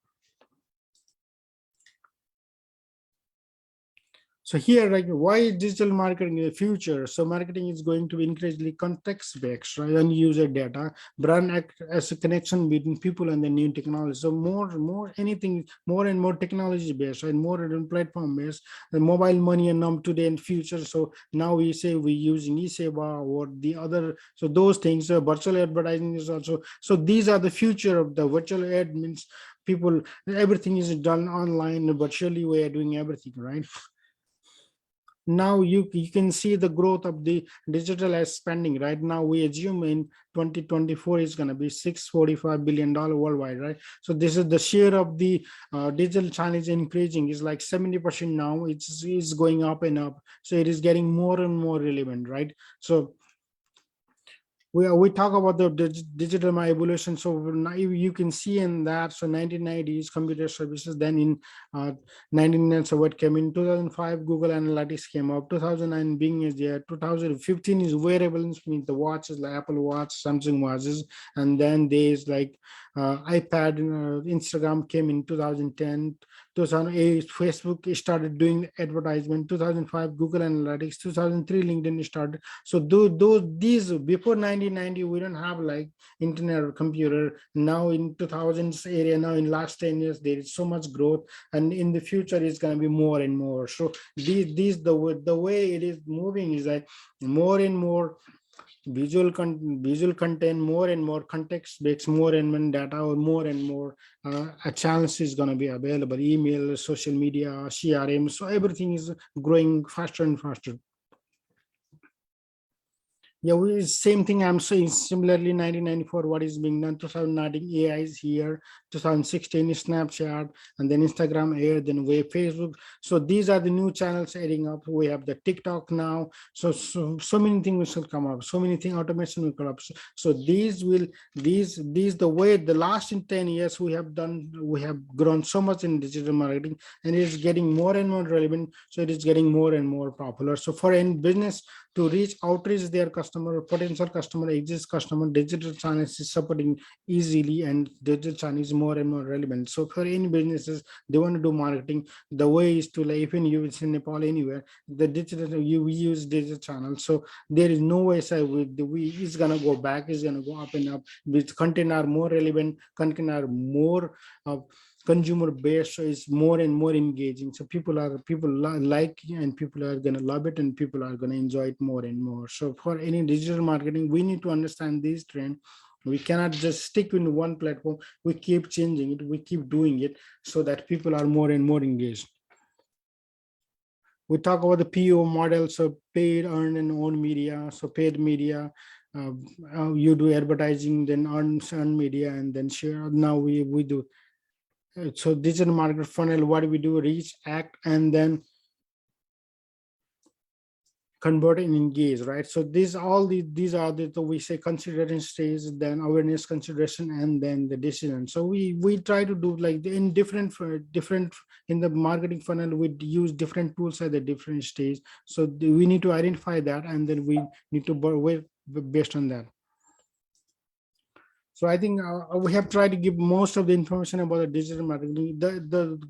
So here, like, why is digital marketing in the future? So marketing is going to be increasingly context-based, right? And user data, brand act as a connection between people and the new technology. So more anything, more and more technology-based, right? More and platform-based. The mobile money and now today and future. So now we say we using eSeva or the other. So those things, virtual advertising is also. So these are the future of the virtual ad means people. Everything is done online virtually. We are doing everything, right? Now you can see the growth of the digital as spending. Right now we assume in 2024 is going to be $645 billion worldwide, right? So this is the share of the digital channel is increasing. Is like 70% now. It's going up and up, so it is getting more and more relevant, right? So we talk about the digital evolution. So now you can see in that. So 1990s computer services, then in 1990, so what came in 2005, Google Analytics came up, 2009 Bing is there, 2015 is wearables, means the watches like Apple Watch, Samsung watches, and then there's like iPad, Instagram came in 2010, 2008 Facebook started doing advertisement, 2005 Google Analytics, 2003 LinkedIn started. So those these before 1990 we don't have like internet or computer. Now in 2000s area, now in last 10 years there is so much growth, and in the future it's going to be more and more. So these the way it is moving is that more and more visual content, more and more context based, more and more data, or more and more a chance is going to be available, email, social media, CRM. So everything is growing faster and faster. Yeah, same thing I'm saying. Similarly, 1994, what is being done? 2019, AI is here. 2016 is Snapchat, and then Instagram Air, then Wave, Facebook. So these are the new channels adding up. We have the TikTok now. So many things will come up. So many things automation will come up. So these the way the last in 10 years we have done. We have grown so much in digital marketing, and it is getting more and more relevant. So it is getting more and more popular. So for any business to reach outreach their customer, potential customer, exist customer, digital channels is supporting easily, and digital channel is more and more relevant. So for any businesses, they want to do marketing, the way is to, like, even you in Nepal, anywhere, the digital, you use digital channels. So there is no way say we it's gonna go back, it's gonna go up and up. With content are more relevant, content are more consumer base, so it's more and more engaging. So people like, and people are going to love it, and people are going to enjoy it more and more. So for any digital marketing, we need to understand this trend. We cannot just stick in one platform. We keep changing it, we keep doing it, so that people are more and more engaged. We talk about the PO model, so paid, earn, and own media. So paid media, uh, you do advertising, then earn media, and then share. Now we do. So digital market funnel, what do we do? Reach, act, and then convert and engage, right? So these are the we say consideration stage, then awareness, consideration, and then the decision. So we try to do like in different in the marketing funnel, we use different tools at the different stage. So we need to identify that, and then we need to work based on that. So I think we have tried to give most of the information about the digital marketing. The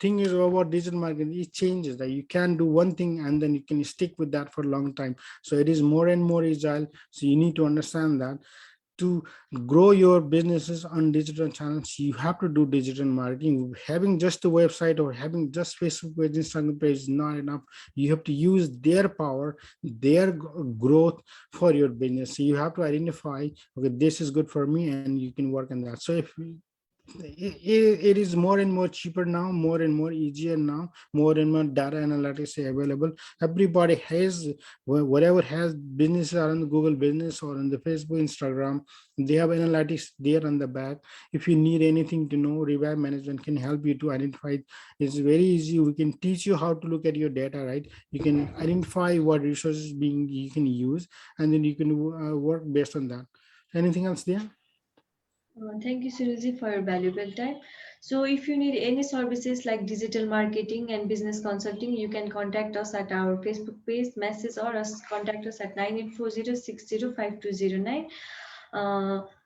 thing is about digital marketing, it changes. That you can do one thing and then you can stick with that for a long time. So it is more and more agile. So you need to understand that to grow your businesses on digital channels, you have to do digital marketing. Having just a website or having just Facebook page, Instagram page is not enough. You have to use their power, their growth for your business. So you have to identify, okay, this is good for me, and you can work on that. So if it is more and more cheaper now, more and more easier now, more and more data analytics available. Everybody has, whatever has businesses are on the Google business or on the Facebook, Instagram, they have analytics there on the back. If you need anything to know, Revive Management can help you to identify. It's very easy. We can teach you how to look at your data, right? You can identify what resources being you can use, and then you can work based on that. Anything else there? Thank you, Suruji, for your valuable time. So, if you need any services like digital marketing and business consulting, you can contact us at our Facebook page, message, or contact us at 9840605209.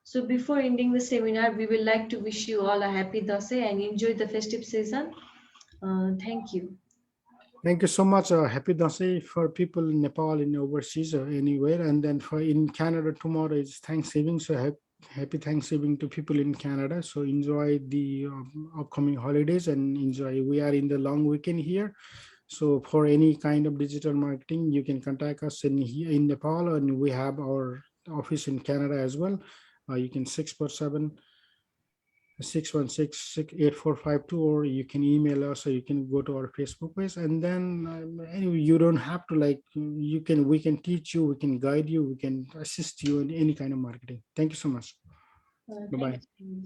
So, before ending the seminar, we would like to wish you all a happy Dasai and enjoy the festive season. Thank you. Thank you so much. Happy Dasai for people in Nepal, in overseas, or anywhere. And then for in Canada, tomorrow is Thanksgiving. So happy Thanksgiving to people in Canada. So enjoy the upcoming holidays and enjoy. We are in the long weekend here. So for any kind of digital marketing, you can contact us in here in Nepal, and we have our office in Canada as well. You can 647-616-8452, or you can email us, or you can go to our Facebook page. And then anyway, you don't have to like, we can teach you, we can guide you, we can assist you in any kind of marketing. Thank you so much. Bye Thank bye. you.